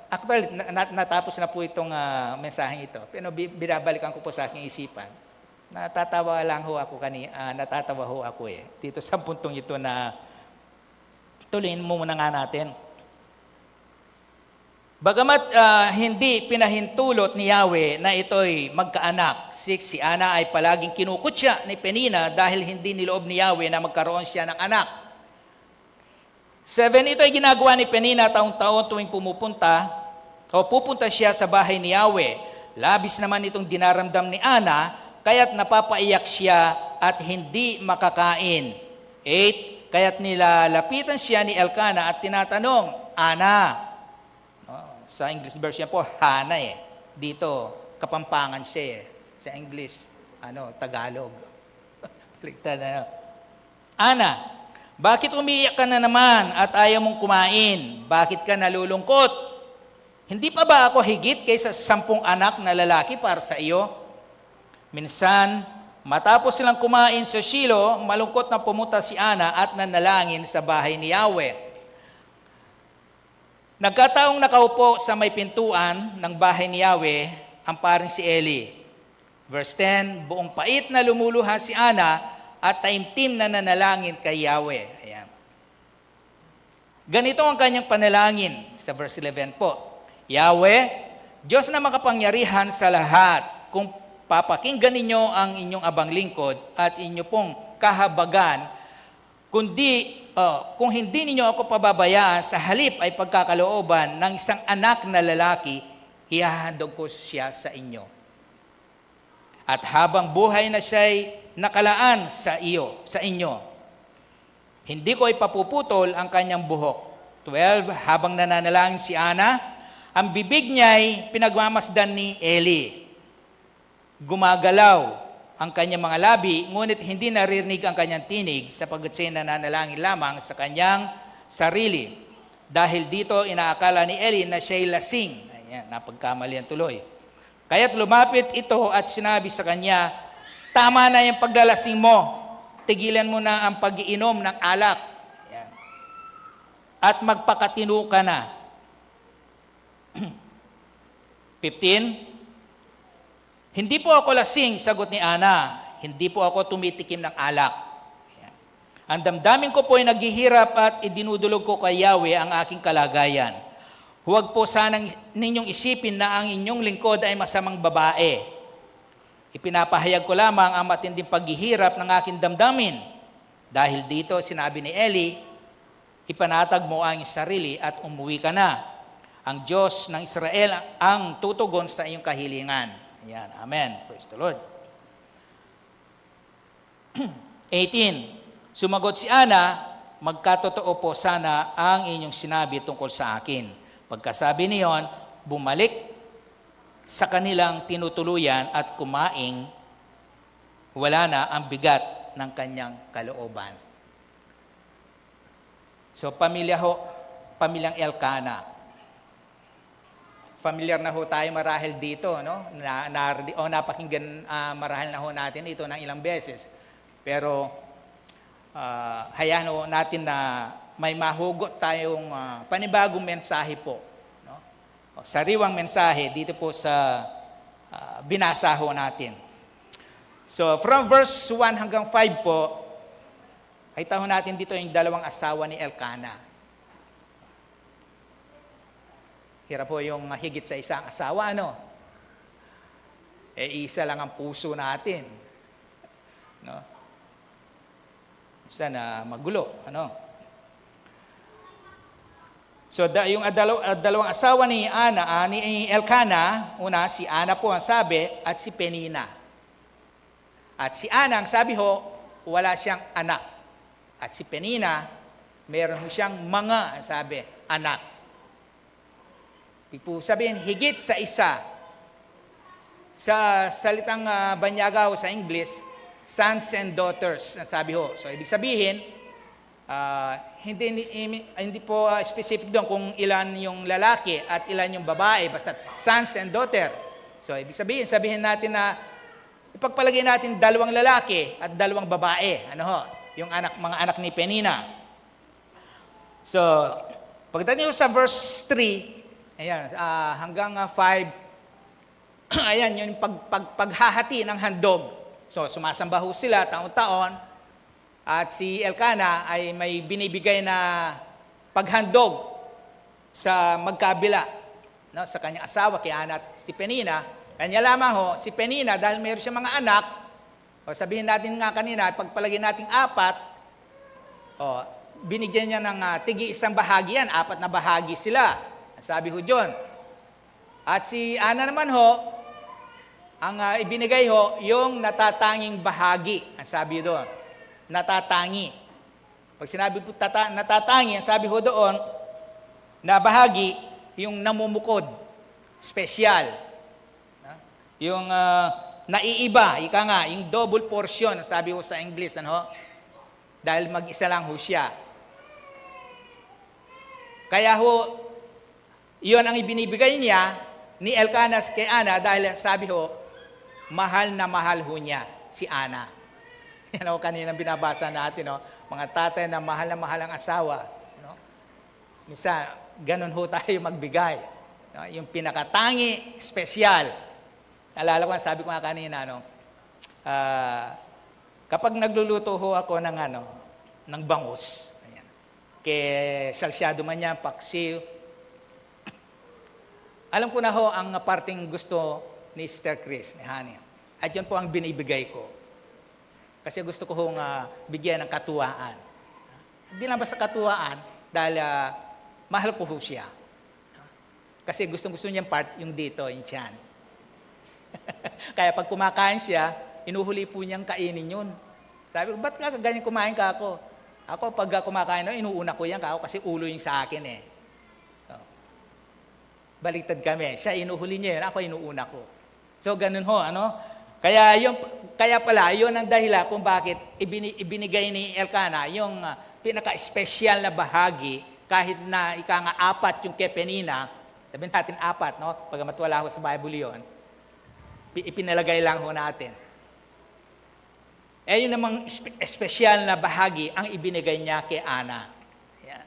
Speaker 6: actually, natapos na po itong mensaheng ito. Pero binabalikan ko po sa aking isipan. Natatawa ho ako dito sa puntong ito na tuloyin mo muna nga natin. Bagamat hindi pinahintulot ni Yahweh na ito'y magkaanak, si Ana ay palaging kinukutya ni Penina dahil hindi niloob ni Yahweh na magkaroon siya ng anak. 7, ito ay ginagawa ni Penina taong-taon tuwing pupunta siya sa bahay ni Yahweh. Labis naman itong dinaramdam ni Ana, kaya't napapaiyak siya at hindi makakain. 8, kaya't nilalapitan siya ni Elkana at tinatanong, Ana. Sa English version po, Hana Dito, Kapampangan siya Sa English, Tagalog. Ligtad Ana, bakit umiiyak ka na naman at ayaw mong kumain? Bakit ka nalulungkot? Hindi pa ba ako higit kaysa 10 anak na lalaki para sa iyo? Minsan, matapos silang kumain sa Shilo, malungkot na pumunta si Ana at nanalangin sa bahay ni Yahweh. Nagkataong nakaupo sa may pintuan ng bahay ni Yahweh ang paring si Eli. Verse 10, buong pait na lumuluha si Ana at taimtim na nanalangin kay Yahweh. Ayan. Ganito ang kanyang panalangin sa verse 11 po. Yahweh, Diyos na makapangyarihan sa lahat, kung papakinggan ninyo ang inyong abang lingkod at inyo pong kahabagan, kung hindi ninyo ako pababayaan, sa halip ay pagkakalooban ng isang anak na lalaki, ihahandog ko siya sa inyo. At habang buhay na siya'y nakalaan sa inyo, hindi ko ipapuputol ang kanyang buhok. 12, habang nananalangin si Ana, ang bibig niya'y pinagmamasdan ni Eli. Gumagalaw ang kanyang mga labi, ngunit hindi naririnig ang kanyang tinig sapagkat siya nananalangin lamang sa kanyang sarili. Dahil dito, inaakala ni Eli na siya'y lasing. Ayan, napagkamalian tuloy. Kaya't lumapit ito at sinabi sa kanya, tama na yung paglalasing mo. Tigilan mo na ang pag-iinom ng alak. Ayan. At magpakatino ka na. 15, hindi po ako lasing, sagot ni Ana. Hindi po ako tumitikim ng alak. Ayan. Ang damdamin ko po ay naghihirap at idinudulog ko kay Yahweh ang aking kalagayan. Huwag po sanang ninyong isipin na ang inyong lingkod ay masamang babae. Ipinapahayag ko lamang ang matinding paghihirap ng aking damdamin. Dahil dito, sinabi ni Eli, ipanatag mo ang iyong sarili at umuwi ka na. Ang Diyos ng Israel ang tutugon sa iyong kahilingan. Ayan, amen. Praise the Lord. 18. Sumagot si Ana, magkatotoo po sana ang inyong sinabi tungkol sa akin. Pagkasabi niyon, bumalik sa kanilang tinutuluyan at kumaing, wala na ang bigat ng kanyang kalooban. So, pamilyang Elkana. Familiar na ho tayo marahil dito, no? Napakinggan marahil na ho natin ito ng ilang beses. Pero hayaan ho natin na may mahugot tayong panibagong mensahe po. No? Sariwang mensahe dito po sa binasa ho natin. So from verse 1 hanggang 5 po, ay taho natin dito yung dalawang asawa ni Elkana. Hirap po yung higit sa isang asawa, ano? Isa lang ang puso natin. No? Isa na magulo, ano? So, yung dalawang asawa ni ni Elkana, una, si Ana po ang sabi, at si Penina. At si Ana, ang sabi ho, wala siyang anak. At si Penina, meron siyang mga, ang sabi, anak. Ibig sabihin, higit sa isa. Sa salitang Banyagaw sa English, sons and daughters, ang sabi ho. So, ibig sabihin, hindi po specific doon kung ilan yung lalaki at ilan yung babae, basta sons and daughter. So, ibig sabihin natin na ipagpalagay natin dalawang lalaki at dalawang babae. Ano ho? Yung mga anak ni Penina. So, pagdating sa verse 3, ayan, hanggang 5, ayan, yung paghahati ng handog. So, sumasamba ho sila taon-taon at si Elkana ay may binibigay na paghandog sa magkabila, no, sa kanyang asawa, kay Ana at si Penina. Kanya lamang ho, si Penina, dahil mayroon siya mga anak, o sabihin natin nga kanina, pagpalagay natin 4, binigyan niya ng tigi-isang bahagi yan, 4 na bahagi sila. Sabi ho dyan. At si Ana naman ho, ang ibinigay ho, yung natatanging bahagi. Ang sabi doon, natatangi. Pag sinabi po natatangi, ang sabi ho doon, na bahagi, yung namumukod, special. Yung naiiba, ika nga, yung double portion, ang sabi ho sa English, ano? Dahil mag-isa lang ho siya. Kaya ho, iyon ang ibinibigay niya ni Elkana kay Ana dahil sabi ho, mahal na mahal ho niya si Ana. Yan ho kanina binabasa natin, no? Mga tatay na mahal ang asawa. No? Minsan, ganun ho tayo magbigay. No? Yung pinakatangi, espesyal. Naalala ko, sabi ko nga kanina, no? Kapag nagluluto ho ako ng bangus, ayan, kay salsyado man yan, paksiw, alam ko na ho ang parting gusto ni Sister Chris, ni Honey. At yun po ang binibigay ko. Kasi gusto ko hong bigyan ng katuwaan. Hindi lang basta katuwaan, dahil mahal ko ho siya. Kasi gusto niyang part yung dito, yung tiyan. Kaya pag kumakain siya, inuhuli po niyang kainin yun. Sabi ko, ba't ka ganyan kumain ka ako? Ako, pag kumakain, inuuna ko yan ako kasi ulo yung sa akin eh. So, baliktad kami. Siya inuhuli niya yun, ako inuuna ko. So, ganun ho, Kaya pala, yun ang dahilan kung bakit ibinigay ni Elkanah yung pinaka-special na bahagi, kahit na apat yung kay Penina, sabihin natin apat, no? Pagamat wala ho sa Bible yun, ipinalagay lang ho natin. Yun namang espesyal na bahagi ang ibinigay niya kay Ana. Yan.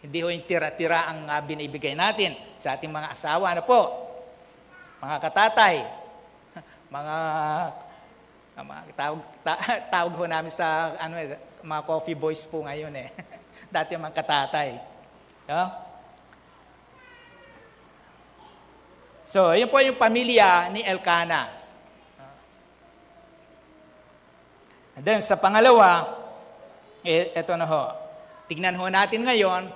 Speaker 6: Hindi ho yung tira-tira ang binibigay natin sa ating mga asawa. Mga katatay, mga tawag ho namin sa mga coffee boys po ngayon eh. Dati mga katatay. No? So, yun po yung pamilya ni Elkanah. And then, sa pangalawa, eto na ho. Tignan ho natin ngayon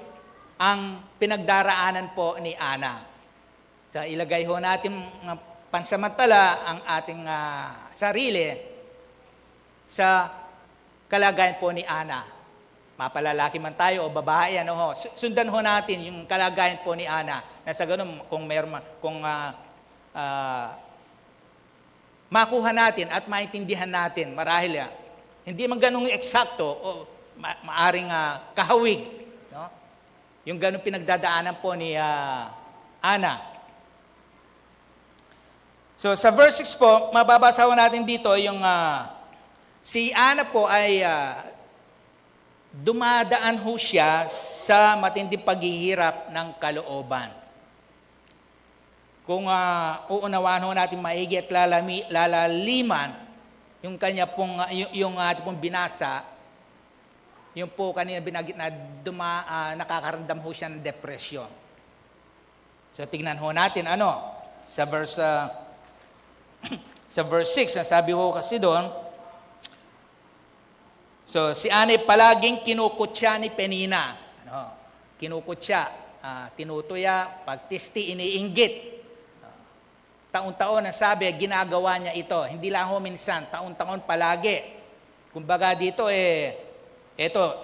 Speaker 6: ang pinagdaraanan po ni Ana. So, ilagay ho natin pansamantala ang ating sarili sa kalagayan po ni Ana. Mapalalaki man tayo o babae, sundan ho natin yung kalagayan po ni Ana. Na sa ganun, kung makuha natin at maintindihan natin, marahil hindi man ganung eksakto o maaring kahawig. No? Yung ganung pinagdadaanan po ni Ana. So sa verse 6 po, mababasa ho natin dito yung si Ana po ay dumadaan ho siya sa matinding paghihirap ng kalooban. Kung uunawahan ho natin maigi at lalaliman yung kanya pong, yung ating pong binasa, yung po kanina binagit na nakakaramdam ho siya ng depression. So tignan ho natin sa verse sa verse 6, sabi ho kasi doon, so si Ana palaging kinukutya ni Penina. Kinukutya, tinutuya, pagtisti, iniinggit. Taon-taon ang sabi, ginagawa niya ito. Hindi lang ho minsan, taon-taon palagi. Kumbaga dito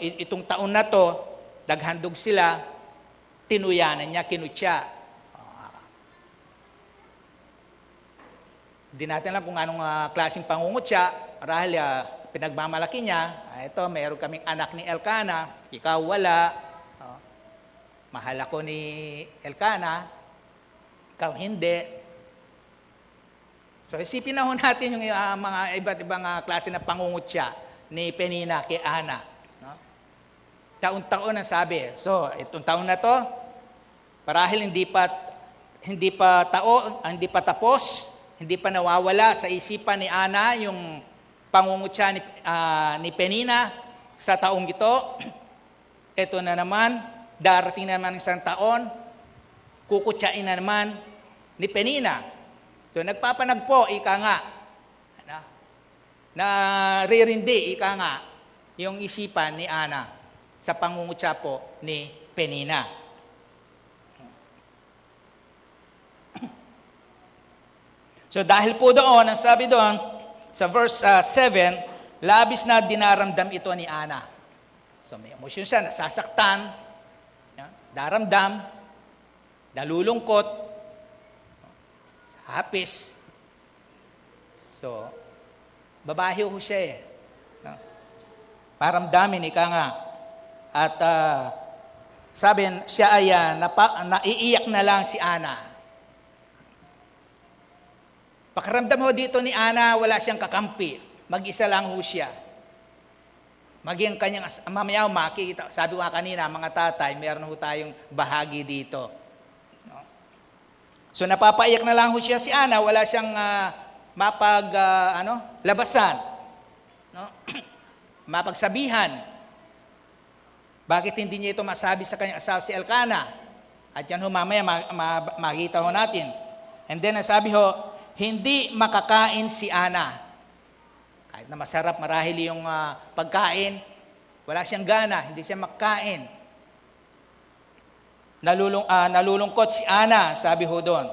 Speaker 6: itong taon na to, naghandog sila, tinuyanan niya, kinutya. Hindi natin alam kung anong klaseng pangungutya. Marahil pinagmamalaki niya, ito, mayroon kaming anak ni Elkanah, ikaw wala. Mahal ako ni Elkanah, ikaw hindi. So isipin na ho natin yung mga iba't ibang klase na pangungutya ni Penina kay Ana. No? Taon-taon ang sabi. So itong taon na to, marahil hindi pa tapos, hindi pa nawawala sa isipan ni Ana yung pangungutya ni Penina sa taong ito. Ito na naman, darating na naman isang taon, kukutyain na naman ni Penina. So nagpapanagpo, ika nga, naririndi, ika nga, yung isipan ni Ana sa pangungutya po ni Penina. So dahil po doon, ang sabi doon, sa verse 7, labis na dinaramdam ito ni Ana. So may emosyon siya, nasasaktan, daramdam, nalulungkot, hapis. So, babae ho siya Paramdamin, ika nga. At sabi, siya ay naiiyak na lang si Ana. Pakiramdam ho dito ni Ana, wala siyang kakampi. Mag-isa lang ho siya. Maging kanyang, mamaya makikita, sabi ko kanina, mga tatay, meron ho tayong bahagi dito. So napapaiyak na lang ho siya si Ana, wala siyang labasan. no? Mapagsabihan. Bakit hindi niya ito masabi sa kanyang asawa si Elkanah? At yan ho mamaya makita ho natin. And then sabi ho, hindi makakain si Ana. Kahit na masarap marahil yung pagkain, wala siyang gana, hindi siya makakain. Nalulungkot si Ana, sabi ho doon.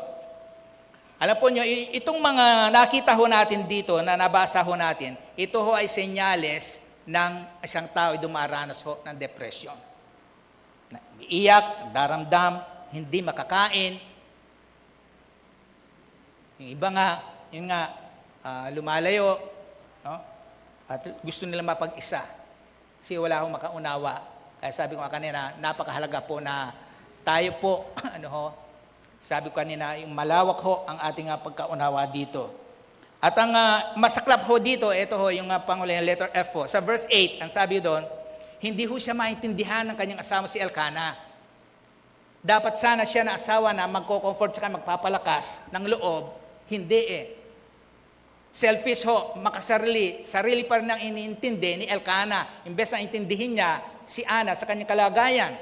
Speaker 6: Alam po nyo, itong mga nakita ho natin dito, na nabasa ho natin, ito ho ay senyales ng isang tao ay dumaranas ho ng depression. Iiyak, daramdam, hindi makakain. Yung iba nga, lumalayo, no? At gusto nila mapag-isa. Kasi wala akong makaunawa. Kaya sabi ko kanina, napakahalaga po na tayo po, sabi ko kanina, yung malawak ho ang ating pagkaunawa dito. At ang masaklap ho dito, ito ho, yung panghuli ng letter F ho. Sa verse 8, ang sabi doon, hindi ho siya maintindihan ng kanyang asawa si Elkanah. Dapat sana siya na asawa na magko-comfort sa kanya, magpapalakas ng loob. Hindi Selfish ho, makasarili. Sarili pa rin ang iniintindi ni Elkanah. Imbes na intindihin niya si Ana sa kanyang kalagayan.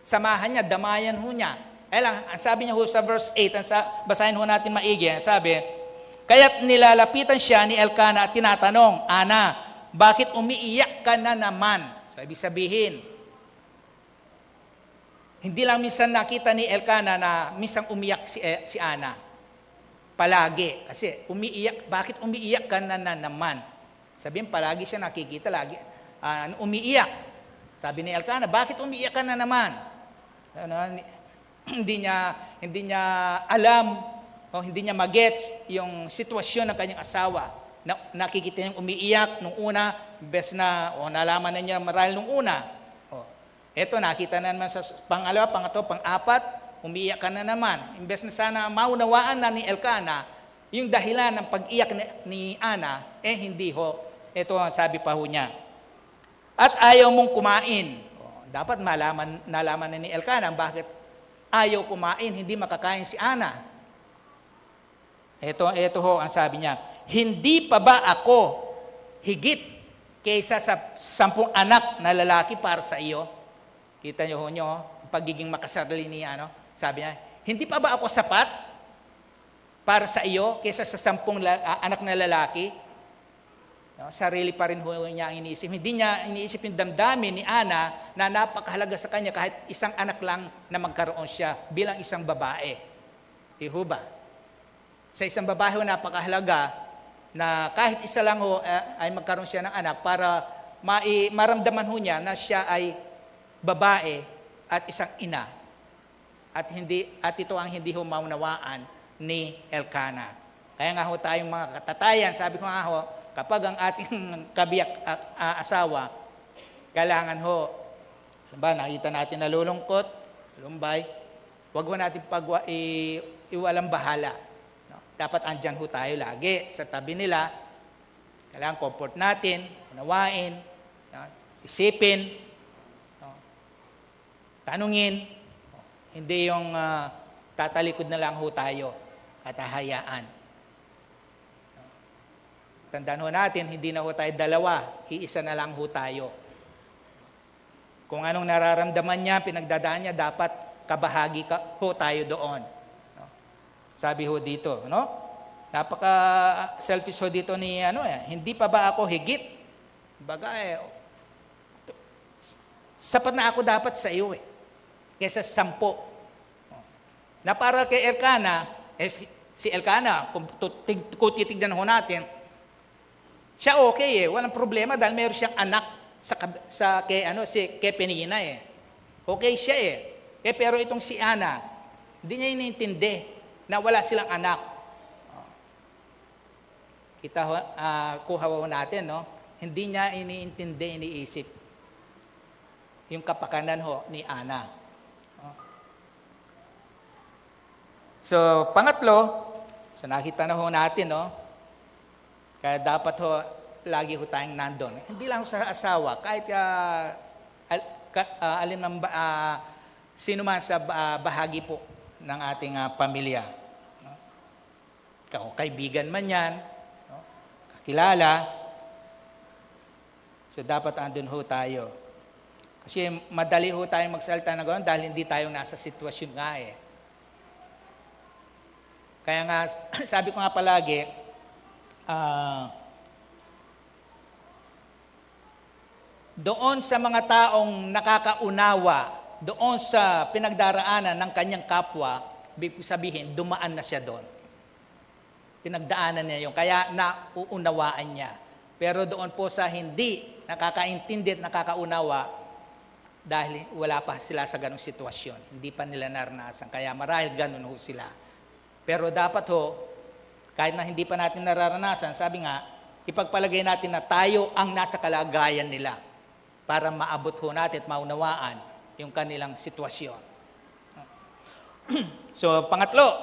Speaker 6: Samahan niya, damayan ho niya. Ang sabi niya ho sa verse 8, basahin ho natin maigi, sabi, kaya't nilalapitan siya ni Elkanah at tinatanong, Ana, bakit umiiyak ka na naman? So, ibig sabihin, hindi lang minsan nakita ni Elkanah na minsan umiyak si Ana. Palagi. Kasi bakit umiiyak ka na naman? Sabihin, palagi siya nakikita, lagi umiiyak. Sabi ni Elkanah, bakit umiiyak ka na naman? Hindi niya alam o hindi niya magets yung sitwasyon ng kanyang asawa. Nakikita niyang umiiyak nung una, bes na nalaman na niya marahil nung una. Eto, nakita na naman sa pangalawa, pangatlo, pang-apat, umiiyak ka na naman. Imbes na sana maunawaan na ni Elkanah yung dahilan ng pag-iyak ni Ana, hindi ho. Ito ang sabi pa ho niya. At ayaw mong kumain. Dapat nalaman na ni Elkanah bakit ayaw kumain, hindi makakain si Ana. Ito ho ang sabi niya, hindi pa ba ako higit kaysa sa 10 anak na lalaki para sa iyo? Kita niyo ho pagiging makasarili ni sabi niya, hindi pa ba ako sapat para sa iyo kaysa sa 10 anak na lalaki? Sarili pa rin ho niya ang iniisip. Hindi niya iniisip yung damdamin ni Ana na napakahalaga sa kanya kahit isang anak lang na magkaroon siya bilang isang babae. Ho ba? Sa isang babae ho napakahalaga na kahit isa lang ho ay magkaroon siya ng anak para maramdaman ho niya na siya ay babae at isang ina. At ito ang hindi ho maunawaan ni Elkanah. Kaya nga ho tayong mga katatayan, sabi ko nga ho, kapag ang ating kabiyak asawa, kailangan ho, nakita natin nalulungkot, lumbay, huwag ho natin iwalang bahala. No? Dapat andyan ho tayo lagi sa tabi nila. Kailangan comfort natin, unawain, isipin, tanungin. Hindi yung tatalikod na lang ho tayo at hahayaan. Tandaan ho natin, hindi na ho tayo dalawa, iisa na lang ho tayo. Kung anong nararamdaman niya, pinagdadaan niya, dapat kabahagi ho tayo doon. Sabi ho dito, napaka-selfish ho dito ni, hindi pa ba ako higit? Baga, sapat na ako dapat sa iyo kesa 10. Na para kay Elkanah, si Elkanah, kung titignan ho natin, siya okay walang problema dahil meron siyang anak kay Penina Okay siya pero itong si Ana, hindi niya iniintindi na wala silang anak. Kuha ho natin, hindi niya iniintindi, iniisip yung kapakanan ho ni Ana. So, pangatlo, nakita na ho natin, kaya dapat ho, lagi ho tayong nandun. Hindi lang sa asawa, kahit sino man sa bahagi po ng ating pamilya. Kaibigan man yan, kakilala, So dapat andun ho tayo. Kasi madali ho tayong magsalita na gano'n dahil hindi tayo nasa sitwasyon nga eh. Kaya nga, sabi ko nga palagi, doon sa mga taong nakakaunawa, doon sa pinagdaraanan ng kanyang kapwa, ibig sabihin, dumaan na siya doon. Pinagdaanan niya yun, kaya nauunawaan niya. Pero doon po sa hindi nakakaintindi at nakakaunawa, dahil wala pa sila sa ganong sitwasyon. Hindi pa nila naranasan, kaya marahil ganon ho sila. Pero dapat ho, kahit na hindi pa natin nararanasan, sabi nga, ipagpalagay natin na tayo ang nasa kalagayan nila para maabot ho natin at maunawaan yung kanilang sitwasyon. So, pangatlo,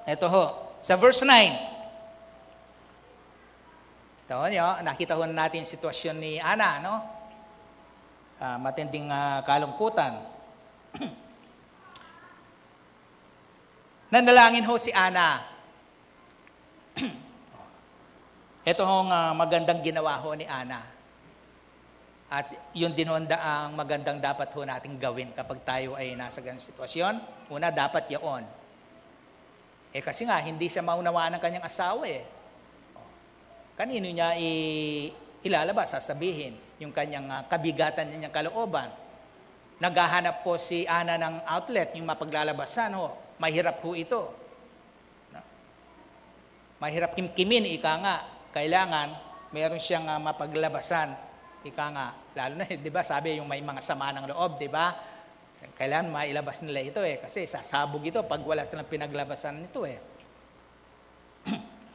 Speaker 6: ito ho, sa verse 9. Ito nyo, nakita ho natin yung sitwasyon ni Ana, no? Matinding kalungkutan. Nanalangin ho si Ana. Ito hong magandang ginawa ho ni Ana. At yun din ho ang magandang dapat ho nating gawin kapag tayo ay nasa ganung sitwasyon. Una, dapat yaon. Kasi nga, hindi siya maunawaan ng kanyang asawa eh. Kanino niya ilalabas, sasabihin, yung kanyang kabigatan niyang kalooban. Naghahanap po si Ana ng outlet, yung mapaglalabasan ho. Mahirap ho ito. Mahirap kimkimin, ika nga. Kailangan, meron siyang mapaglabasan, ika nga. Lalo na, di ba, sabi yung may mga sama ng loob, di ba? Kailangan mailabas nila ito eh. Kasi sasabog ito pag wala silang pinaglabasan nito eh.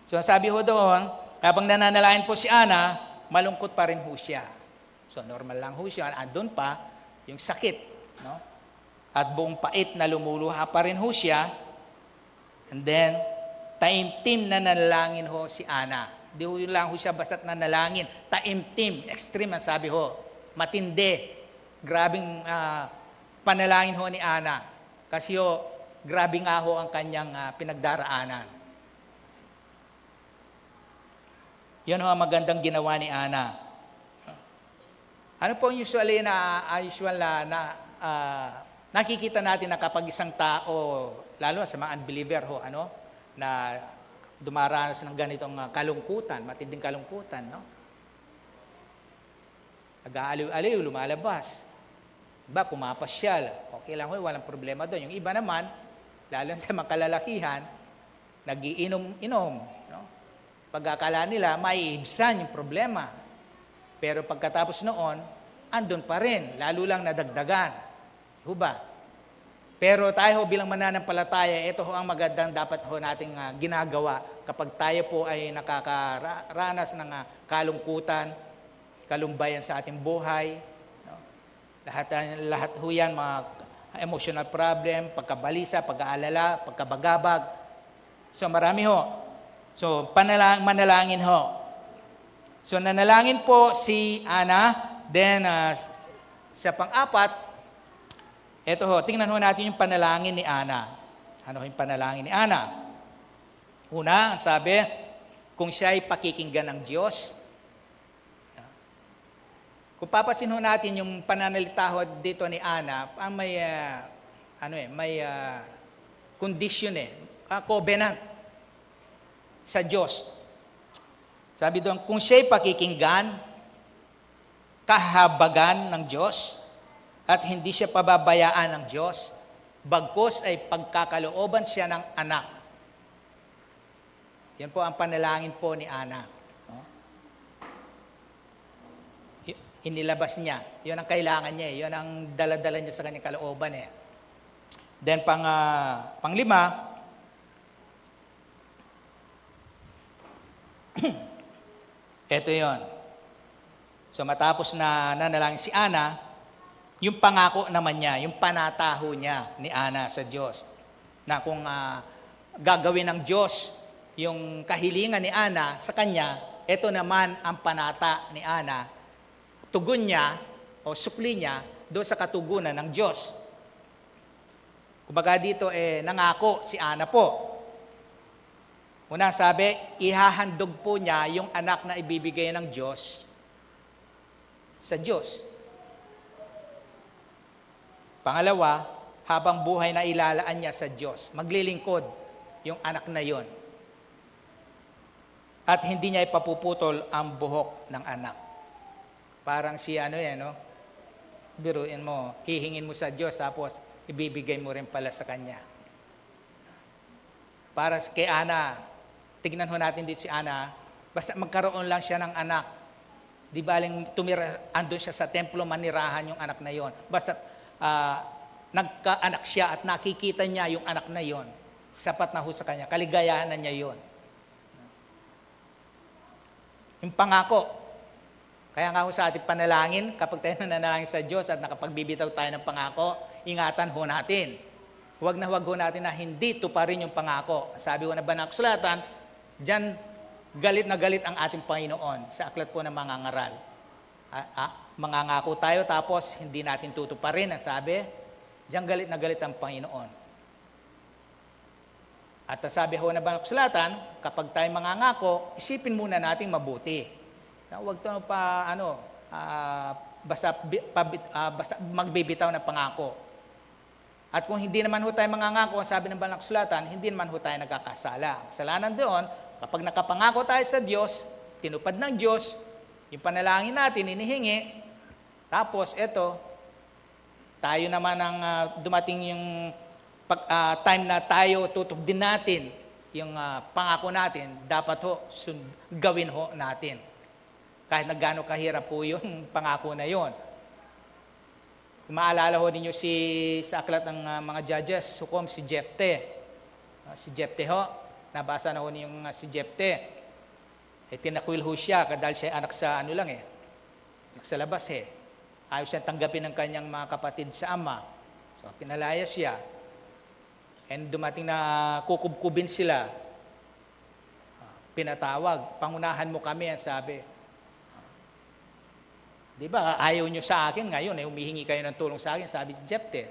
Speaker 6: So sabi ho doon, habang nananalain po si Ana, malungkot pa rin ho siya. So normal lang ho siya. Andun pa yung sakit. No? At buong pait na lumuluha pa rin ho siya. And then, taimtim na nanalangin ho si Ana. Di ho lang ho siya basta't nanalangin. Taimtim, extreme ang sabi ho. Matindi. Grabing panalangin ho ni Ana. Kasi ho, grabe nga ho ang kanyang pinagdaraanan. Yan ho ang magandang ginawa ni Ana. Ano po usual na nakikita natin na kapag isang tao, lalo sa mga unbeliever ho, na dumaranas ng ganitong kalungkutan, matinding kalungkutan, no? Nag-aaliw-aliw, lumalabas. Iba, pumapasyal. Okay lang ho, walang problema doon. Yung iba naman, lalo sa mga kalalakihan, nagiinom-inom, no? Pag-akala nila, maiibsan yung problema. Pero pagkatapos noon, andun pa rin, lalo lang nadagdagan. Huba? Pero tayo bilang mananampalataya, ito ho ang magandang dapat ho nating ginagawa kapag tayo po ay nakakaranas ng kalungkutan, kalumbayan sa ating buhay. No? Lahat ho yan, mga emotional problem, pagkabalisa, pag-aalala, pagkabagabag. So marami ho. So manalangin ho. So nanalangin po si Ana, then sa pang-apat, ito ho, tingnan ho natin yung panalangin ni Ana. Ano yung panalangin ni Ana? Una, sabi, kung siya ay pakikinggan ng Diyos. Kung papasin ho natin yung pananalita ho dito ni Ana, ang may condition covenant sa Diyos. Sabi doon, kung siya'y pakikinggan, kahabagan ng Diyos, at hindi siya pababayaan ng Diyos, bagkus ay pagkakalooban siya ng anak. Yan po ang panalangin po ni Ana. No? Inilabas niya. Yun ang kailangan niya. Yun ang daladala niya sa kanyang kalooban. Then panglima, ito yon. So matapos na nanalangin si Ana, yung pangako naman niya, yung panataho niya ni Ana sa Diyos, na kung gagawin ng Diyos yung kahilingan ni Ana sa kanya, ito naman ang panata ni Ana. Tugon niya o supli niya doon sa katugunan ng Diyos. Kumbaga dito nangako si Ana po. Una sabi, ihahandog po niya yung anak na ibibigay ng Diyos sa Diyos. Pangalawa, habang buhay na ilalaan niya sa Diyos, maglilingkod yung anak na yon. At hindi niya ipapuputol ang buhok ng anak. Parang si no? Biruin mo, hihingin mo sa Diyos, tapos ibibigay mo rin pala sa Kanya. Para kay Ana, tignan ho natin dito si Ana, basta magkaroon lang siya ng anak. Di baling andun siya sa templo, manirahan yung anak na yon. Basta nagkaanak siya at nakikita niya yung anak na yon. Sapat na ho sa kanya, kaligayahan na niya yon. Yung pangako. Kaya nga ho sa ating panalangin, kapag tayo nanalangin sa Diyos at nakapagbibitaw tayo ng pangako, ingatan ho natin. Huwag na huwag ho natin na hindi tuparin yung pangako. Sabi ko na ba ng kasulatan, diyan galit na galit ang ating Panginoon sa aklat po ng mga ngaral. Mangangako tayo tapos hindi natin tutuparin. Ang sabi, diyan galit na galit ang Panginoon. At sabi ho na ba ng kasulatan, kapag tayo mangangako, isipin muna natin mabuti. Huwag tayo basta magbibitaw ng pangako. At kung hindi naman ho tayo mangangako, ang sabi ng banal na kasulatan, hindi naman ho tayo nagkakasala. Kasalanan doon, kapag nakapangako tayo sa Diyos, tinupad ng Diyos, yung panalangin natin, inihingi, tapos eto, tayo naman ang dumating yung time na tayo tutupdin natin yung pangako natin, dapat ho gawin ho natin. Kahit na gaano kahirap po yung pangako na yon. Maalala ho ninyo sa aklat ng mga judges, sukom si Jefte. Si Jefte ho, nabasa na ho niyo yung si Jefte. Tinakwil ho siya, dahil siya anak sa anak sa labas Ayaw siya tanggapin ng kanyang mga kapatid sa ama. So, pinalaya siya. And dumating na kukubkubin sila. Pinatawag, pangunahan mo kami, ang sabi. Di ba, ayaw nyo sa akin ngayon, humihingi kayo ng tulong sa akin, sabi si Jefte.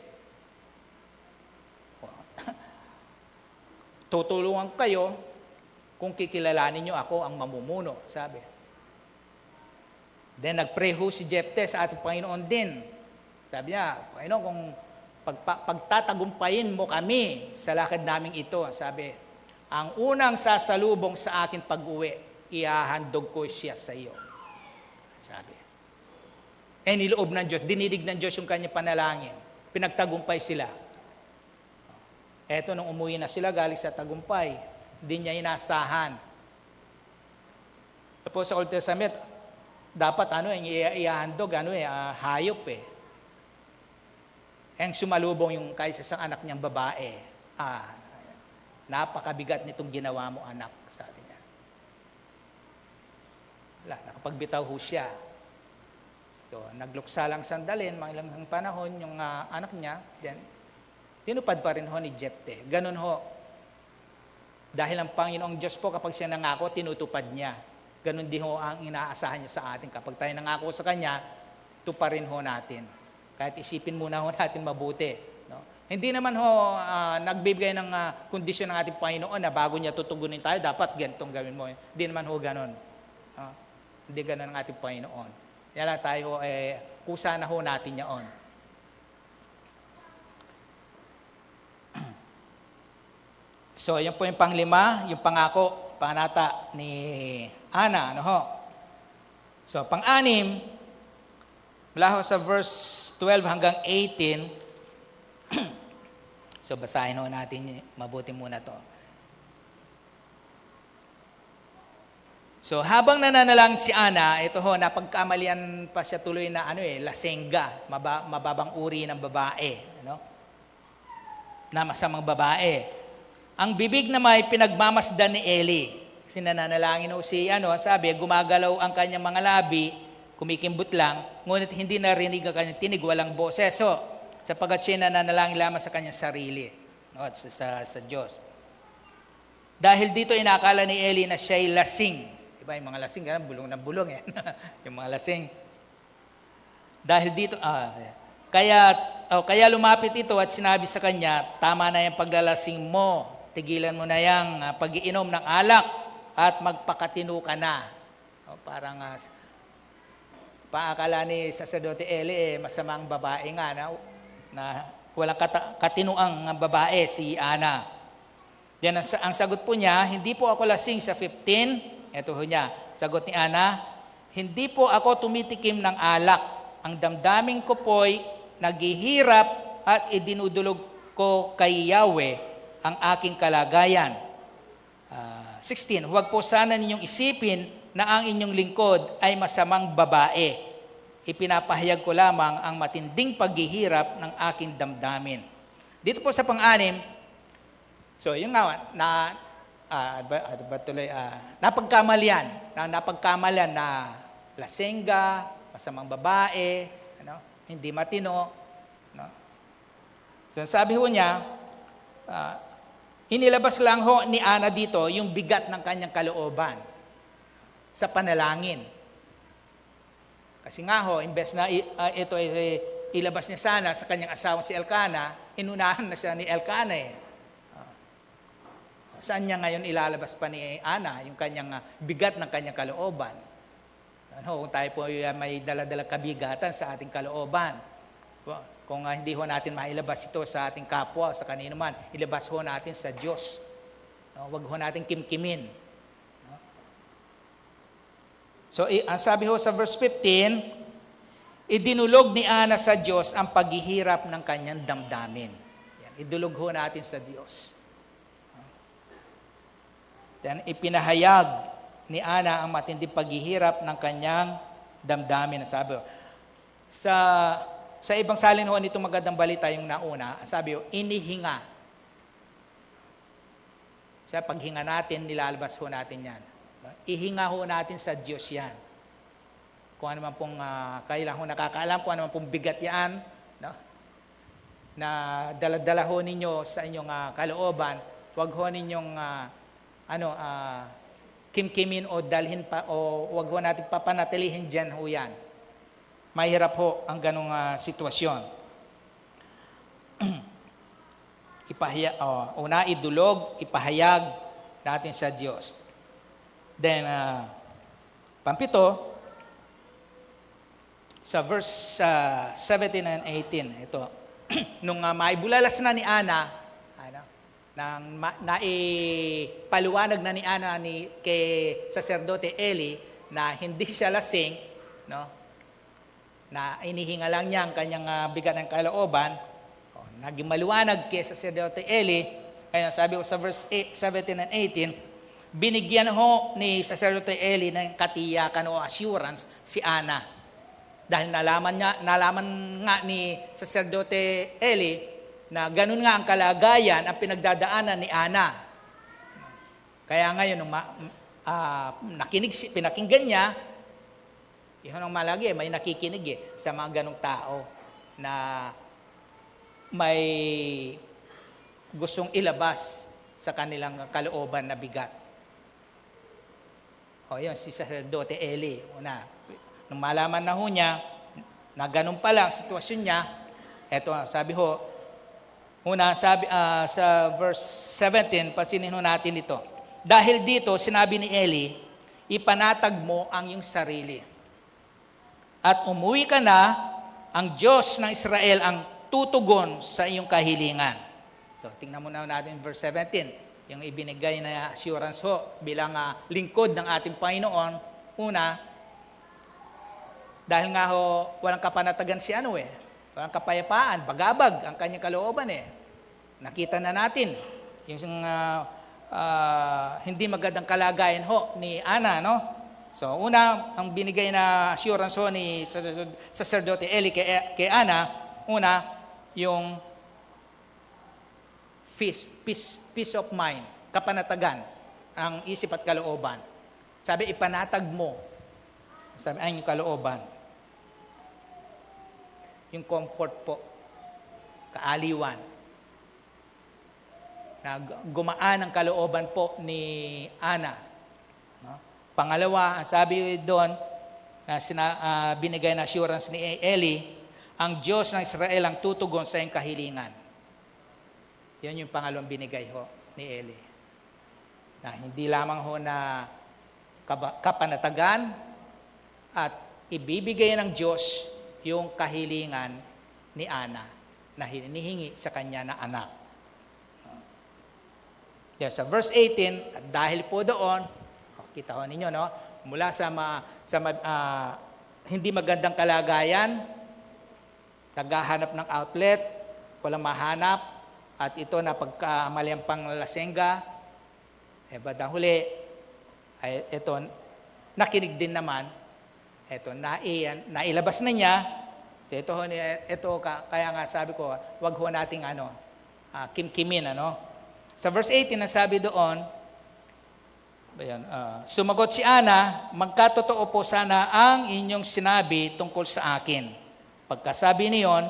Speaker 6: Tutulungan kayo kung kikilalanin nyo ako ang mamumuno, sabi. Then nag-pray ho si Jefte sa ating Panginoon din. Sabi niya, Panginoon, kung pagtatagumpayin mo kami sa lakad naming ito, sabi, ang unang sasalubong sa akin pag-uwi, ihahandog ko siya sa iyo. Sabi. Niloob ng Diyos, dinidig ng Diyos yung kanyang panalangin. Pinagtagumpay sila. Eto, nung umuwi na sila, galing sa tagumpay, hindi niya inasahan. Tapos sa Old Testament, dapat ihahandog, hayop Ang sumalubong yung kaysa isang anak niyang babae. Napakabigat nitong ginawa mo, anak, sabi niya. Wala, nakapagbitaw ho siya. So, nagluksa lang sandalin, mga ilang panahon, yung anak niya, then, tinupad pa rin ho ni Jefte. Ganun ho. Dahil ang Panginoong Diyos po, kapag siya nangako, tinutupad niya. Ganun din ho ang inaasahan niya sa atin. Kapag tayo nangako sa Kanya, tuparin ho natin. Kahit isipin muna ho natin mabuti. No? Hindi naman ho nagbibigay ng kondisyon ng ating Panginoon na bago niya tutugunin tayo, dapat ganitong gawin mo. Hindi naman ho ganun. Hindi ganun ang ating Panginoon. Yan lang tayo, kusa na ho natin yaon. So, yan po yung panglima, yung pangako, panata ni Ana. So, pang-anim, mula ho sa verse 12 hanggang 18, so basahin ho natin, mabuti muna to. So, habang nananalang si Ana, ito ho, napagkamalian pa siya tuloy na lasengga, mababang uri ng babae, na masamang babae. Ang bibig na may pinagmamasdan ni Eli. Kasi nananalangin ho sabi, gumagalaw ang kanyang mga labi, kumikimbot lang, ngunit hindi narinig ang kanyang tinig, walang boseso, sapagat siya nananalangin lamang sa kanyang sarili, sa Diyos. Dahil dito inakala ni Eli na siya'y lasing. Diba, yung mga lasing, bulong na bulong yung mga lasing. Dahil dito, kaya lumapit ito at sinabi sa kanya, tama na yung paglalasing mo, tigilan mo na yung pag-iinom ng alak at magpakatino ka na. Parang paakala ni Sacerdote Eli, masamang babae nga na walang katinuang babae, si Ana. Yan ang sagot po niya, hindi po ako lasing sa 15. Ito ho niya, sagot ni Ana, hindi po ako tumitikim ng alak. Ang damdamin ko po'y naghihirap at idinudulog ko kay Yahweh ang aking kalagayan. 16, huwag po sana ninyong isipin na ang inyong lingkod ay masamang babae. Ipinapahayag ko lamang ang matinding paghihirap ng aking damdamin. Dito po sa pang-anim, so yun nga, napagkamalian na lasengga, masamang babae, hindi matino. So sabi ho niya, inilabas lang ho ni Ana dito yung bigat ng kanyang kalooban sa panalangin. Kasi nga ho, imbes na ito ay ilabas niya sana sa kanyang asawa si Elkana, inunahan na siya ni Elkana eh. Saan niya ngayon ilalabas pa ni Ana yung kanyang bigat ng kanyang kalooban? Kung tayo po may dala-dala kabigatan sa ating kalooban, kung hindi ho natin mailabas ito sa ating kapwa, sa kanino man, ilabas ho natin sa Diyos. Huwag ho natin kimkimin. So, ang sabi ho sa verse 15, idinulog ni Ana sa Diyos ang paghihirap ng kanyang damdamin. Yan, idulog ho natin sa Diyos. Then, ipinahayag ni Ana ang matinding paghihirap ng kanyang damdamin. Sabi ho, sa ibang salin ho nito magandang balita yung nauna, sabi ho, inihinga. Sa paghinga natin, nilalabas ho natin yan. Ihinga ho natin sa Diyos yan. Kung ano man pong, kailan ho nakakaalam, kung ano man pong bigat yan, no? Na daladala ho ninyo sa inyong kalooban, huwag ho ninyong, kimkimin o dalhin pa, o huwag ho natin papanatilihin dyan ho yan. Mahirap ho ang ganong sitwasyon. Una, idulog, ipahayag natin sa Diyos. Then, pampito, sa verse 17 and 18, ito, nung maibulalas na ni Ana, nang naipaliwanag na ni Ana kay Sacerdote Eli na hindi siya lasing, no? Na inihinga lang niya ang kanyang bigat ng kalooban, naging maliwanag kay Sacerdote Eli, kaya sabi ko sa verse 17 and 18, binigyan ho ni Sacerdote Eli ng katiyakan o assurance si Ana. Dahil nalaman nga ni Sacerdote Eli na ganun nga ang kalagayan, ang pinagdadaanan ni Ana. Kaya ngayon, nung pinakinggan niya, yun ang malagi, may nakikinig sa mga ganong tao na may gustong ilabas sa kanilang kalooban na bigat. Yun, si Sacerdote Eli. Nung malaman na ho niya, na ganun pala ang sitwasyon niya, eto, sabi ho, sa verse 17, pansinin ho natin ito. Dahil dito, sinabi ni Eli, ipanatag mo ang iyong sarili. At umuwi ka na, ang Diyos ng Israel ang tutugon sa iyong kahilingan. So, tingnan muna natin verse 17. Yung ibinigay na assurance ho bilang lingkod ng ating Panginoon. Una, dahil nga ho, walang kapanatagan si walang kapayapaan, bagabag ang kanyang kalooban Nakita na natin yung hindi magandang kalagayan ho ni Ana, no? So, una, ang binigay na assurance ho ni Sacerdote Eli kay Ana, una, yung peace of mind, kapanatagan, ang isip at kalooban. Sabi, ipanatag mo. Sabi, ay yung kalooban. Yung comfort po, kaaliwan. Na gumaan ang kalooban po ni Ana. No? Pangalawa, ang sabi doon, na binigay na assurance ni Eli, ang Diyos ng Israel ang tutugon sa iyong kahilingan. Yan yung pangalawang binigay ho ni Eli. Na hindi lamang ho na kapanatagan at ibibigay ng Diyos yung kahilingan ni Ana na hinihingi sa kanya na anak. Yes, sa verse 18, at dahil po doon, kita ho ninyo, no? Mula sa hindi magandang kalagayan, naghahanap ng outlet, walang mahanap, at ito na pagkamaliang panglasengga, badang huli, ay ito, nakinig din naman, ito, nailabas na niya, so ito, kaya nga sabi ko, wag ho nating kimkimin, Sa verse 18, nasabi doon, sumagot si Ana, magkatotoo po sana ang inyong sinabi tungkol sa akin. Pagkasabi niyon,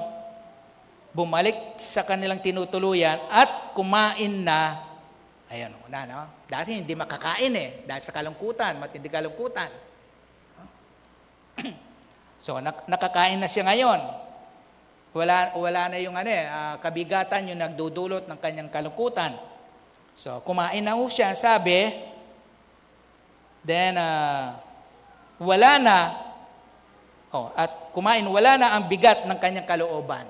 Speaker 6: bumalik sa kanilang tinutuluyan at kumain na. Ayun, dahil hindi makakain dahil sa kalungkutan, matindi kalungkutan. So, nakakain na siya ngayon. Wala na yung kabigatan, yung nagdudulot ng kanyang kalungkutan. So, kumain na ho siya, sabi, then, wala na, at kumain, wala na ang bigat ng kanyang kalooban.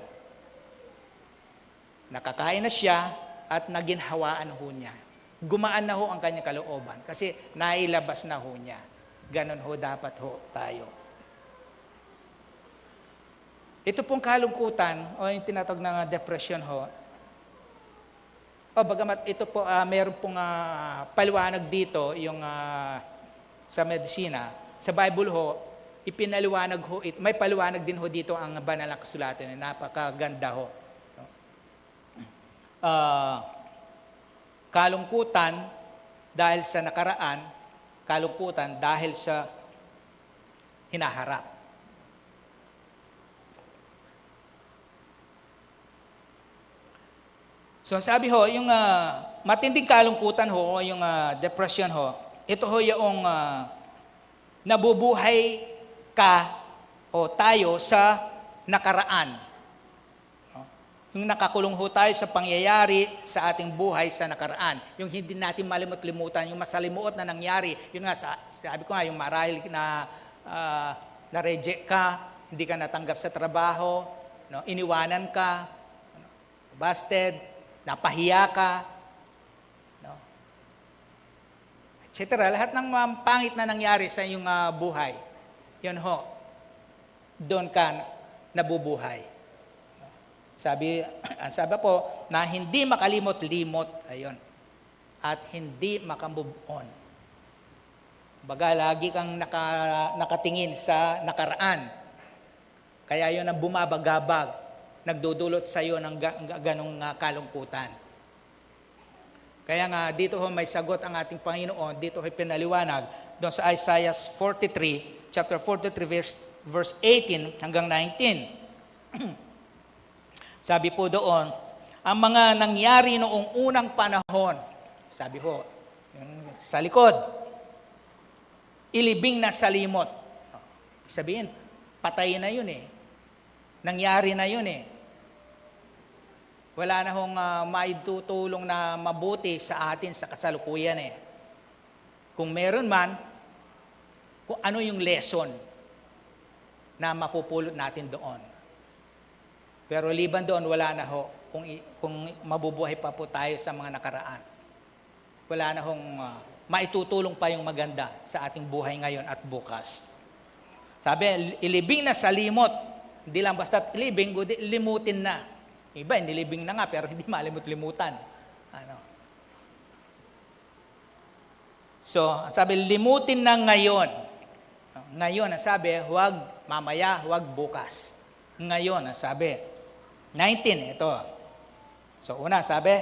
Speaker 6: Nakakain na siya at naginhawaan ho niya. Gumaan na ho ang kanyang kalooban kasi nailabas na ho niya. Ganon ho dapat ho tayo. Ito pong kalungkutan o yung tinatawag na depression ho, bagamat ito po, meron pong paliwanag dito yung sa medisina. Sa Bible ho, ipinaliwanag ho, may paliwanag din ho dito ang banal na kasulatan. Napakaganda ho. Kalungkutan dahil sa nakaraan, kalungkutan dahil sa hinaharap. So sabi ho, yung matinding kalungkutan ho, yung depression ho, ito ho yung nabubuhay ka o tayo sa nakaraan. Yung nakakulong ho tayo sa pangyayari sa ating buhay sa nakaraan. Yung hindi natin malimot-limutan, yung masalimuot na nangyari. Yun nga, sabi ko nga, yung marahil na na-reject ka, hindi ka natanggap sa trabaho, iniwanan ka, busted, napahiya ka, etc. Lahat ng pangit na nangyari sa iyong buhay, yun ho, doon ka nabubuhay. Sabi po, na hindi makalimot-limot, ayun, at hindi makamove on. Baga, lagi kang nakatingin sa nakaraan. Kaya yun ang bumabagabag, nagdudulot sa iyo ng ganong kalungkutan. Kaya nga, dito ho may sagot ang ating Panginoon, dito ho pinaliwanag, doon sa Isaiah 43, chapter 43, verse 18 hanggang 19. Sabi po doon, ang mga nangyari noong unang panahon, sabi ho, sa likod, ilibing na salimot. Sabihin, patay na yun Nangyari na yun Wala na hong maitutulong na mabuti sa atin sa kasalukuyan Kung meron man, kung ano yung lesson na mapupulot natin doon. Pero liban doon, wala na ho kung mabubuhay pa po tayo sa mga nakaraan. Wala na hong maitutulong pa yung maganda sa ating buhay ngayon at bukas. Sabi, ilibing na sa limot. Hindi lang basta ilibing, limutin na. Iba, nilibing na nga, pero hindi malimut-limutan. So, sabi, limutin na ngayon. Ngayon, sabi, huwag mamaya, huwag bukas. Ngayon, sabi, 19, ito. So, una, sabi,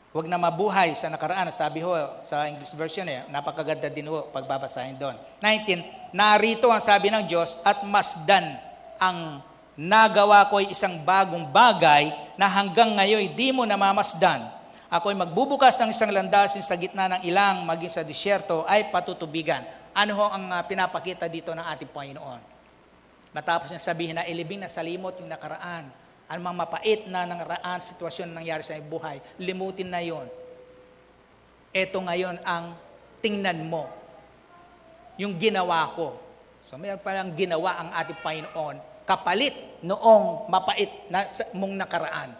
Speaker 6: huwag na mabuhay sa nakaraan. Sabi ho, sa English version napakaganda din ho, pagbabasahin doon. 19, narito ang sabi ng Diyos, at masdan ang nagawa ko'y isang bagong bagay na hanggang ngayon di mo namamasdan. Ako'y magbubukas ng isang landasin sa gitna ng ilang maging sa disyerto ay patutubigan. Ano ho ang pinapakita dito ng ating Panginoon? Matapos niya sabihin na ilibing na salimot yung nakaraan. Anumang mapait na nakaraan, sitwasyon na nangyari sa iyong buhay, limutin na yon. Ito ngayon ang tingnan mo. yung ginawa ko. So mayroon palang ginawa ang ating Panginoon kapalit noong mapait na mong nakaraan.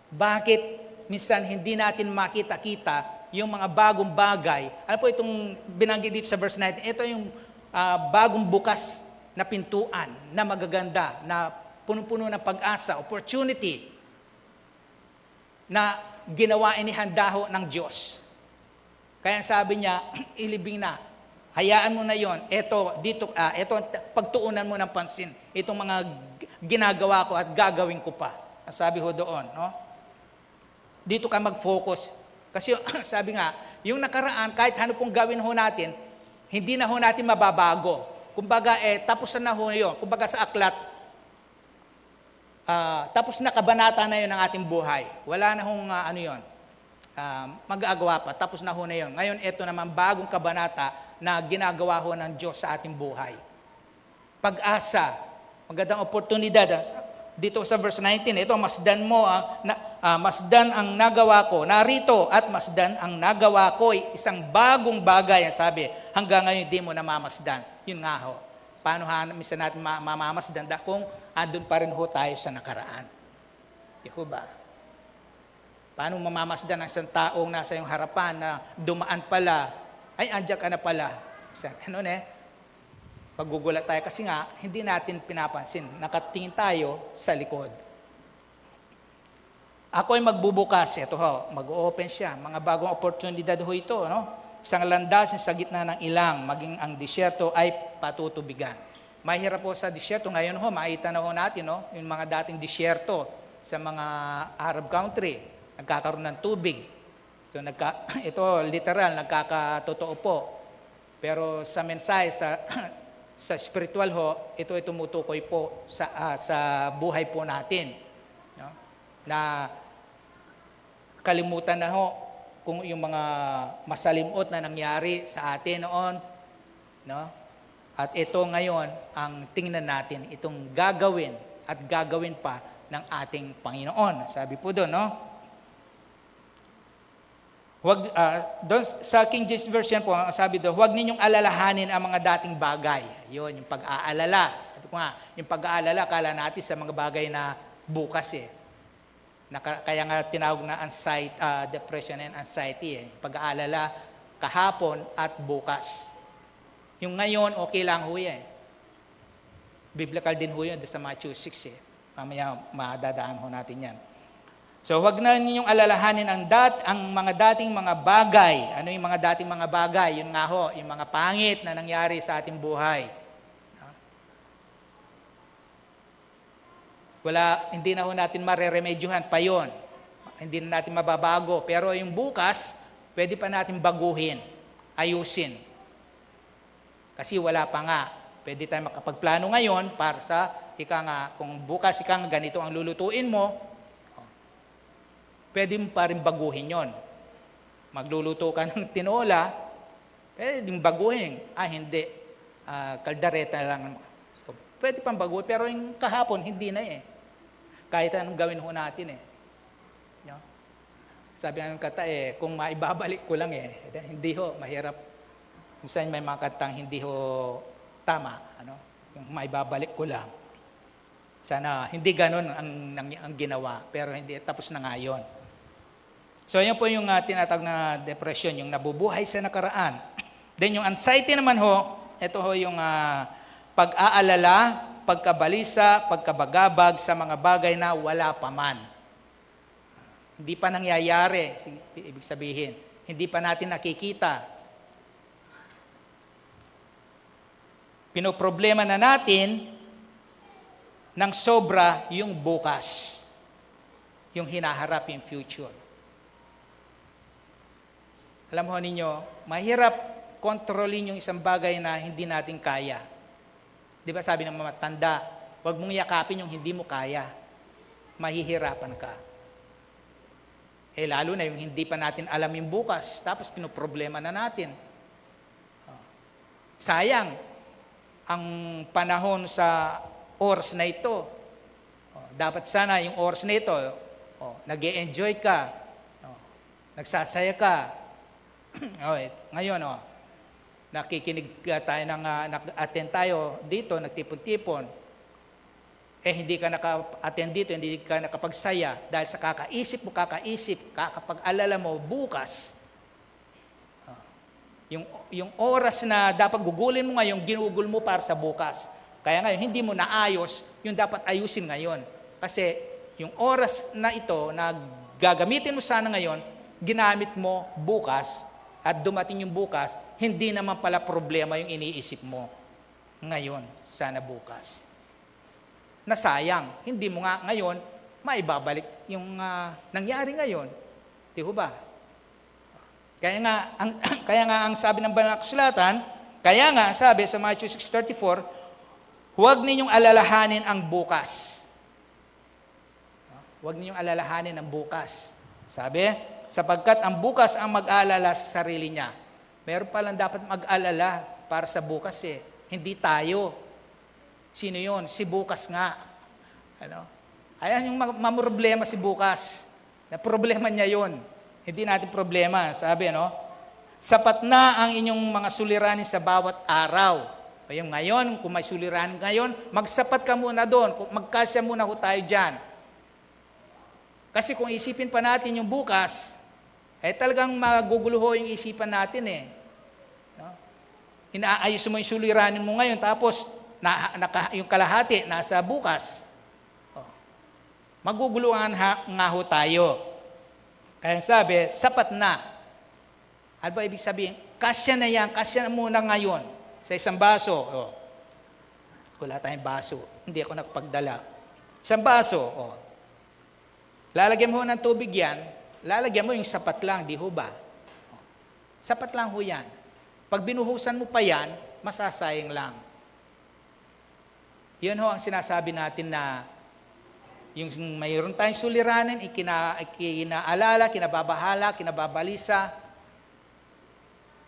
Speaker 6: Bakit minsan hindi natin makita-kita yung mga bagong bagay? Ano po itong binanggit dito sa verse 19? Ito yung bagong bukas na pintuan na magaganda, na punong-puno ng pag-asa, opportunity na ginawa inihanda ho ng Diyos. Kaya sabi niya, ilibing na. Hayaan mo na yon. Ito pagtuunan mo ng pansin. Itong mga ginagawa ko at gagawin ko pa. Sabi ho doon, no? Dito ka mag-focus. Kasi sabi nga, yung nakaraan, kahit ano pong gawin ho natin, hindi na ho natin mababago. Kumbaga, tapos na ho yun. Kumbaga sa aklat, tapos na kabanata na yun ng ating buhay. Wala na hong mag-aagawa pa. Tapos na ho na yun. Ngayon, ito naman bagong kabanata na ginagawa ho ng Diyos sa ating buhay. Pag-asa, magandang oportunidad. Dito sa verse 19, ito, masdan mo, masdan ang nagawa ko. Narito at masdan ang nagawa ko. Isang bagong bagay, ang sabi. Hanggang ngayon, di mo namamasdan. Yun nga ho. Paano minsan natin mamamasdan kung andun pa rin ho tayo sa nakaraan. Di ho ba? Paano mamamasdan ang isang taong nasa iyong harapan na dumaan pala, ay andyan ka na pala. Paggugulat tayo kasi nga, hindi natin pinapansin. Nakatingin tayo sa likod. Ako ay magbubukas. Ito ho, mag-open siya. Mga bagong oportunidad ho ito. No? Isang landas sa gitna ng ilang, maging ang disyerto ay patutubigan. Mahirap po sa disyerto. Ngayon ho, makita na ho natin, no? Yung mga dating disyerto sa mga Arab country, nagkakaroon ng tubig. So, ito literal, nagkakatotoo po. Pero sa mensahe, sa spiritual ho, ito ay tumutukoy po sa buhay po natin. No? Na kalimutan na ho kung yung mga masalimot na nangyari sa atin noon. No? At ito ngayon ang tingnan natin, itong gagawin at gagawin pa ng ating Panginoon. Sabi po doon, no? Doon sa King James Version po, sabi doon, huwag ninyong alalahanin ang mga dating bagay. Yun, yung pag-aalala. Ito nga, yung pag-aalala, kala natin sa mga bagay na bukas eh. Kaya nga tinawag na depression and anxiety eh. Pag-aalala kahapon at bukas. Yung ngayon, okay lang ho yan. Biblical din ho yun sa Matthew 6 eh. Mamaya madadaan ho natin yan. So, huwag na ninyong alalahanin ang mga dating mga bagay. Ano yung mga dating mga bagay? Yun nga ho, yung mga pangit na nangyari sa ating buhay. Hindi na ho natin mareremedyohan pa yon. Hindi na natin mababago. Pero yung bukas, pwede pa natin baguhin, ayusin. Kasi wala pa nga. Pwede tayo makapagplano ngayon para sa, kung bukas ganito ang lulutuin mo, pwede mo pa rin baguhin yon. Magluluto ka ng tinola, pwede mo baguhin. Hindi. Kaldareta lang. So, pwede pang baguhin, pero yung kahapon, hindi na eh. Kahit anong gawin ho natin eh. No? Sabi ng kata kung maibabalik ko lang hindi ho, mahirap. Minsan may mga katang hindi ho tama. Kung maibabalik ko lang. Sana hindi ganun ang ginawa, pero hindi tapos na nga yun. So, yan po yung tinatawag na depression, yung nabubuhay sa nakaraan. Then, yung anxiety naman ho, ito ho yung pag-aalala, pagkabalisa, pagkabagabag sa mga bagay na wala pa man. Hindi pa nangyayari, ibig sabihin. Hindi pa natin nakikita. Pinoproblema na natin ng sobra yung bukas. Yung hinaharap, yung future. Alam ho ninyo, mahirap kontrolin yung isang bagay na hindi natin kaya. Di ba sabi ng mga matanda, huwag mong yakapin yung hindi mo kaya. Mahihirapan ka. Lalo na yung hindi pa natin alam yung bukas, tapos pinoproblema na natin. Sayang, ang panahon sa oras na ito. Dapat sana yung oras na ito, nag-e-enjoy ka, nagsasaya ka, Okay, ngayon, nakikinig tayo nag-attend tayo dito, nagtipon-tipon. Hindi ka naka-attend dito, hindi ka nakapagsaya dahil sa kakaisip, kakapag-alala mo bukas. Yung oras na dapat gugulin mo ngayon, ginugol mo para sa bukas. Kaya ngayon, hindi mo naayos, yung dapat ayusin ngayon. Kasi yung oras na ito na gagamitin mo sana ngayon, ginamit mo bukas, at dumating yung bukas, hindi naman pala problema yung iniisip mo ngayon, sana bukas. Nasayang, hindi mo nga ngayon maibabalik yung nangyari ngayon. Di ba? Kaya nga ang sabi ng banal na kasulatan, kaya nga sabi sa Matthew 6:34, huwag ninyong alalahanin ang bukas. Huwag ninyong alalahanin ang bukas. Sabi, sapagkat ang bukas ang mag-aalala sa sarili niya. Meron palang dapat mag-alala para sa bukas Hindi tayo. Sino yun? Si bukas nga. Ayan yung mamroblema si bukas. Na problema niya yun. Hindi natin problema. Sabi, sapat na ang inyong mga suliranin sa bawat araw. Yung ngayon, kung may suliranin ngayon, magsapat ka muna doon. Magkasya muna ho tayo dyan. Kasi kung isipin pa natin yung bukas, talagang maguguluho yung isipan natin Inaayos mo yung suliranin mo ngayon, tapos yung kalahati nasa bukas. Maguguluhan nga ho tayo. Kaya sabi, sapat na. Ano ba ibig sabihin? Kasya na yan, kasya na muna ngayon. Sa isang baso. Wala tayong baso. Hindi ako nagpagdala. Isang baso. Lalagyan mo ng tubig yan, lalagyan mo yung sapat lang, di ho ba? Sapat lang ho yan. Pag binuhusan mo pa yan, masasayang lang. Yun ho ang sinasabi natin na yung mayroon tayong suliranin, ikinaalala, kinababahala, kinababalisa,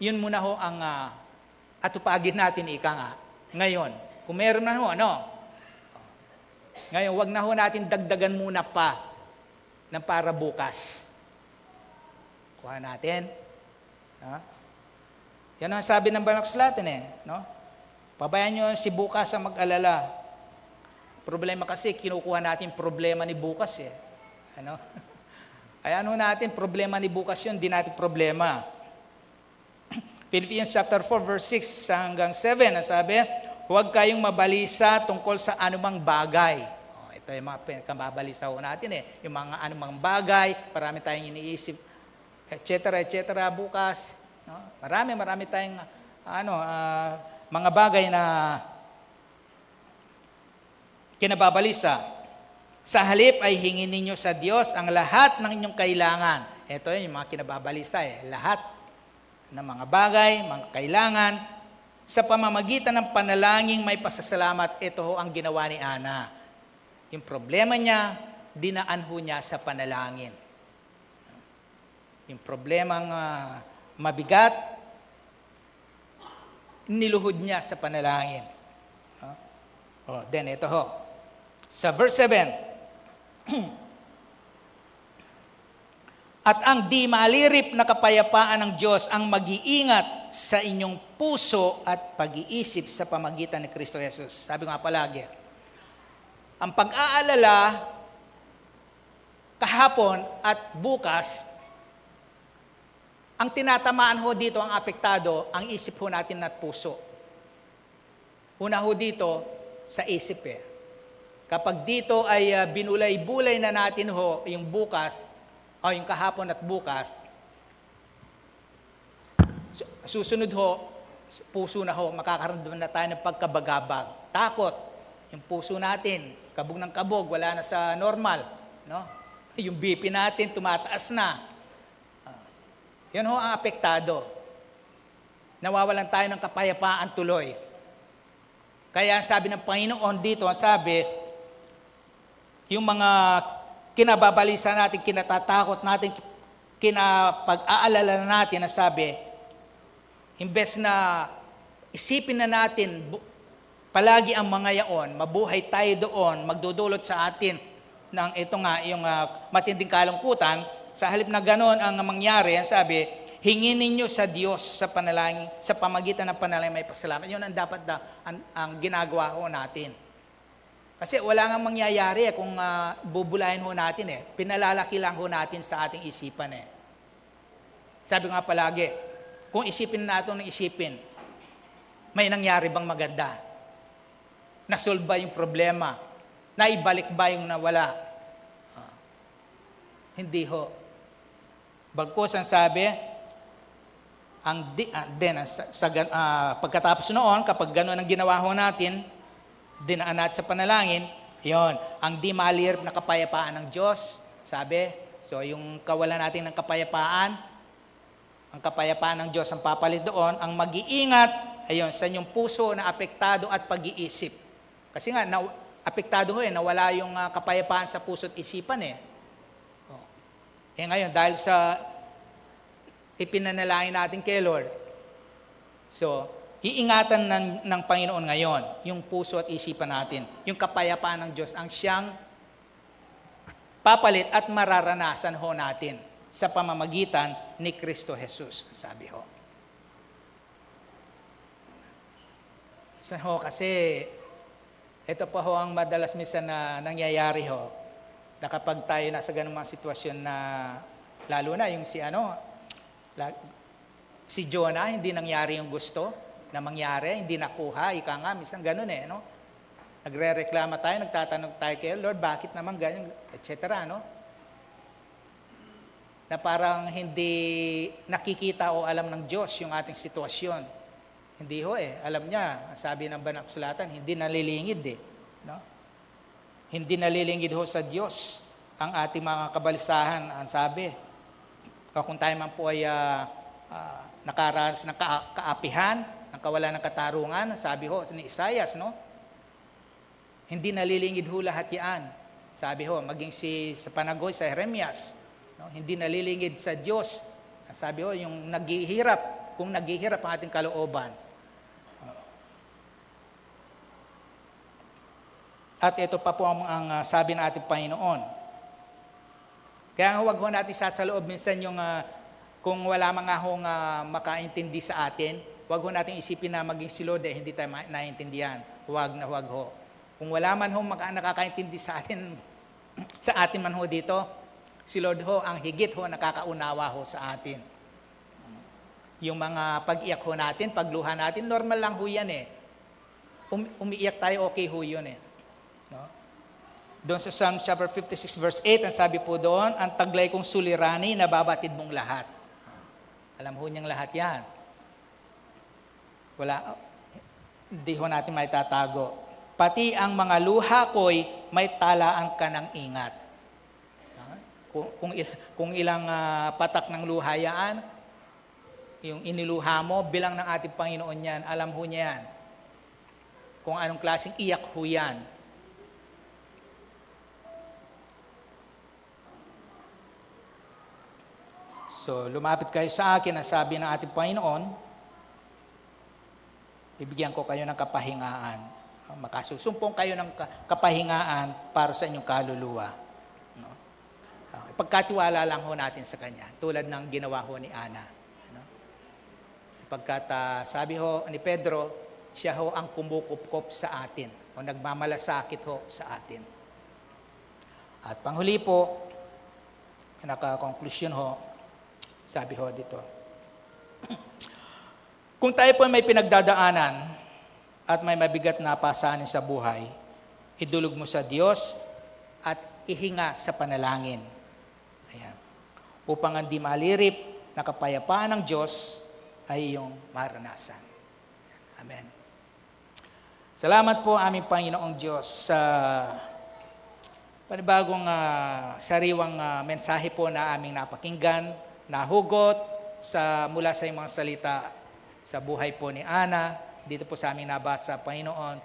Speaker 6: yun muna ho ang atupagin natin ngayon. Kung meron na ho, Ngayon, wag na ho natin dagdagan muna pa ng para bukas. Kuha natin. Yan ang sabi ng banal na kasulatan Pabayaan nyo si bukas ang mag-alala. Problema kasi, kinukuha natin problema ni bukas Ayan ho natin, problema ni bukas yun, di natin problema. Philippians chapter 4, verse 6 hanggang 7, ang sabi, huwag kayong mabalisa tungkol sa anumang bagay. Ito yung mga kamabalisa ho natin Yung mga anumang bagay, marami tayong iniisip, etc. bukas. Marami tayong mga bagay na kinababalisa. Sa halip ay hingin ninyo sa Diyos ang lahat ng inyong kailangan. Ito yung mga kinababalisa lahat ng mga bagay, mga kailangan, sa pamamagitan ng panalangin may pasasalamat. Ito ho ang ginawa ni Ana. Yung problema niya, dinaan ho niya sa panalangin. Yung problemang mabigat, niluhod niya sa panalangin. Then ito ho. Sa verse 7, at ang di malirip na kapayapaan ng Diyos ang mag-iingat sa inyong puso at pag-iisip sa pamagitan ni Kristo Jesus. Sabi nga palagi, ang pag-aalala kahapon at bukas, ang tinatamaan ho dito, ang apektado, ang isip ho natin at puso. Una ho dito, sa isip Kapag dito ay binulay-bulay na natin ho yung bukas, o yung kahapon at bukas, susunod ho, puso na ho, makakaramdam na tayo ng pagkabagabag. Takot. Yung puso natin, kabog ng kabog, wala na sa normal. Yung BP natin, tumataas na. Yan ho ang apektado. Nawawalan tayo ng kapayapaan tuloy. Kaya sabi ng Panginoon dito, ang sabi, yung mga kinababalisa natin, kinatatakot natin, kinapag-aalala natin, ang sabi, imbes na isipin na natin palagi ang mga yaon, mabuhay tayo doon, magdudulot sa atin ng ito nga, yung matinding kalungkutan, sa halip na ganon ang mangyari, ang sabi, Hingin ninyo sa Diyos sa panalangin, sa pamagitan ng panalangin may pasalamat. Yun ang dapat ang ginagawa ho natin. Kasi wala nga mangyayari kung bubulayin ho natin Pinalalaki lang ho natin sa ating isipan Sabi nga palagi, kung isipin natin ng isipin, may nangyari bang maganda? Nasolve ba yung problema? Naibalik ba yung nawala? Hindi ho. Bagkus ang sabi, pagkatapos noon, kapag gano'n ang ginawa ho natin, dinaan natin sa panalangin, yon, ang di malirap na kapayapaan ng Diyos, sabi, so yung kawalan natin ng kapayapaan, ang kapayapaan ng Diyos ang papalit doon, ang mag-iingat, ayun, sa inyong puso na apektado at pag-iisip. Kasi nga, apektado ho nawala yung kapayapaan sa puso at isipan ngayon, dahil sa ipinanalangin natin kay Lord, so, iingatan ng Panginoon ngayon, yung puso at isipan natin, yung kapayapaan ng Diyos, ang siyang papalit at mararanasan ho natin sa pamamagitan ni Kristo Jesus, sabi ho. So kasi, ito pa ho ang madalas minsan na nangyayari na kapag tayo nasa ganung mga sitwasyon na, lalo na yung si Jonah, hindi nangyari yung gusto na mangyari, hindi nakuha, ika nga, minsan ganun Nagre-reklama tayo, nagtatanong tayo kay Lord, bakit naman ganyan, etc. Na parang hindi nakikita o alam ng Diyos yung ating sitwasyon. Hindi ho alam niya, sabi ng Banal na Kasulatan, hindi nalilingid Hindi nalilingid ho sa Diyos ang ating mga kabalisahan, ang sabi. Kung tayo man po ay nakaranas ng kaapihan, ng kawalan ng katarungan, sabi ho ni Isaias, hindi nalilingid ho lahat yan. Sabi ho, maging sa panagoy sa Jeremias, hindi nalilingid sa Diyos. Sabi ho, yung naghihirap, kung naghihirap ang ating kalooban. At ito pa po ang sabi ng ating Panginoon. Kaya huwag ho natin sasaloob minsan yung kung wala mga hong makaintindi sa atin, huwag ho natin isipin na maging si Lord hindi tayo naiintindihan. Huwag na huwag ho. Kung wala man ho nakakaintindi sa atin, sa atin man ho dito, si Lord ho ang higit ho nakakaunawa ho sa atin. Yung mga pag-iyak ho natin, pagluha natin, normal lang ho yan umiiyak tayo, okay ho yun Doon sa Psalm chapter 56 verse 8, ang sabi po doon, ang taglay kong sulirani, nababatid mong lahat. Alam ho niyang lahat yan. Hindi ho natin may tatago. Pati ang mga luha ko'y may talaan ka ng ingat. Kung ilang patak ng luha yan, yung iniluha mo, bilang ng ating Panginoon yan, alam ho niya yan. Kung anong klaseng iyak ho yan. So, lumapit kayo sa akin, ang sabi ng ating Panginoon, ibigyan ko kayo ng kapahingaan. Makasusumpong kayo ng kapahingaan para sa inyong kaluluwa. Pagkatiwala lang ho natin sa Kanya, tulad ng ginawa ho ni Ana. Sapagkat sabi ho ni Pedro, siya ho ang kumukupkop sa atin, o nagmamalasakit ho sa atin. At panghuli po, naka-conclusion ho, sabi ho dito, kung tayo po may pinagdadaanan at may mabigat na pasanin sa buhay, idulog mo sa Diyos at ihinga sa panalangin. Ayan. Upang hindi malirip na kapayapaan ng Diyos ay iyong maranasan. Amen. Salamat po aming Panginoong Diyos sa panibagong sariwang mensahe po na aming napakinggan, nahugot mula sa iyong mga salita sa buhay po ni Ana, dito po sa aming nabasa, Panginoon.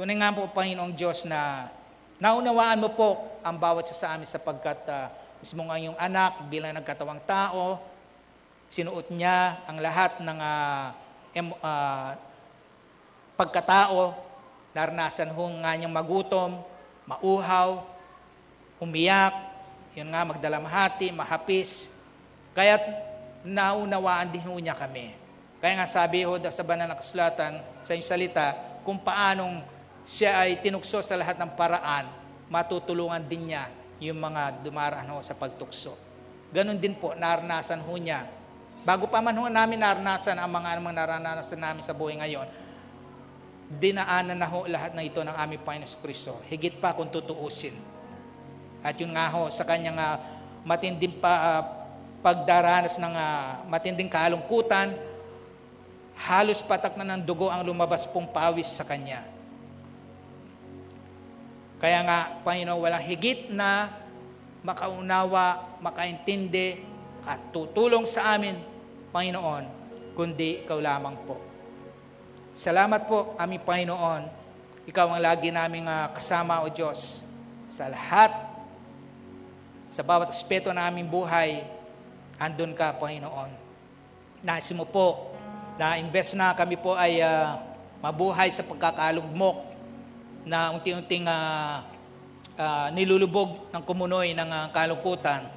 Speaker 6: Tunay nga po, Panginoong Diyos, na naunawaan mo po ang bawat sa amin sapagkat mismo nga yung anak bilang nagkatawang tao, sinuot niya ang lahat ng pagkatao, naranasan ho nga niyang magutom, mauhaw, umiyak, yun nga, magdalamhati, mahapis. Kaya't naunawaan din ho niya kami. Kaya nga sabi ho sa banal na kasulatan, sa iyong salita, kung paanong siya ay tinukso sa lahat ng paraan, matutulungan din niya yung mga dumaraan ho sa pagtukso. Ganon din po, naranasan ho niya. Bago pa man ho namin naranasan ang mga naranasan namin sa buhay ngayon, dinaanan na ho lahat na ito ng aming Panginoon Kristo. Higit pa kung tutuusin. At yun nga ho, sa kanyang matinding pagdaranas ng matinding kalungkutan, halos patak na ng dugo ang lumabas pong pawis sa kanya. Kaya nga, Panginoon, walang higit na makaunawa, makaintindi, at tutulong sa amin, Panginoon, kundi ikaw lamang po. Salamat po, aming Panginoon. Ikaw ang lagi naming kasama, O Diyos, sa lahat, sa bawat aspeto na aming buhay, andun ka, Panginoon. Nais mo po na imbes na kami po ay mabuhay sa pagkakalugmok na unti-unting nilulubog ng kumunoy ng kalungkutan,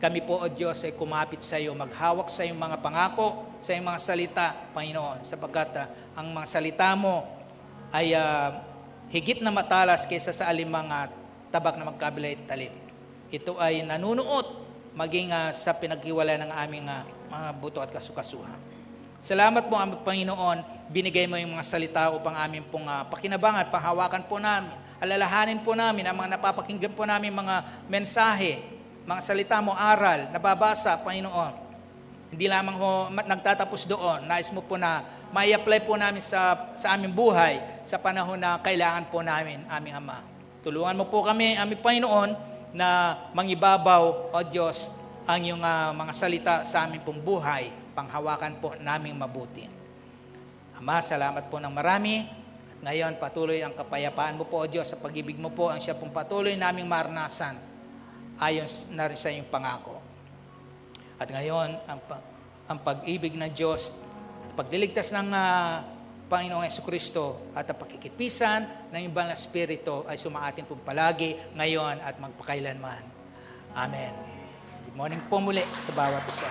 Speaker 6: kami po, O Diyos, ay kumapit sa iyo, maghawak sa iyong mga pangako, sa iyong mga salita, Panginoon, sapagkat ang mga salita mo ay higit na matalas kaysa sa alimang tabak na magkabilay talim. Ito ay nanunuot maging sa pinaghiwalay ng aming mga buto at kasukasuhan. Salamat po, aming Panginoon, binigay mo yung mga salita upang aming pong pakinabangan, pahawakan po namin, alalahanin po namin ang mga napapakinggan po namin mga mensahe, mga salita mo, aral, nababasa, Panginoon. Hindi lamang ho nagtatapos doon, nais mo po na mai-apply po namin sa aming buhay sa panahon na kailangan po namin, aming Ama. Tulungan mo po kami, aming Panginoon, na mangibabaw, O Diyos, ang iyong mga salita sa aming pong buhay, panghawakan po naming mabuti. Ama, salamat po ng marami. At ngayon, patuloy ang kapayapaan mo po, O Diyos, sa pag-ibig mo po, ang siya pong patuloy naming maranasan ayon na rin sa iyong pangako. At ngayon, ang pag-ibig ng Diyos, pagliligtas ng Panginoong Jesucristo at ang pakikipisan ng Banal na Espiritu ay sumaatin po palagi, ngayon at magpakailanman. Amen. Good morning po muli sa bawat isa.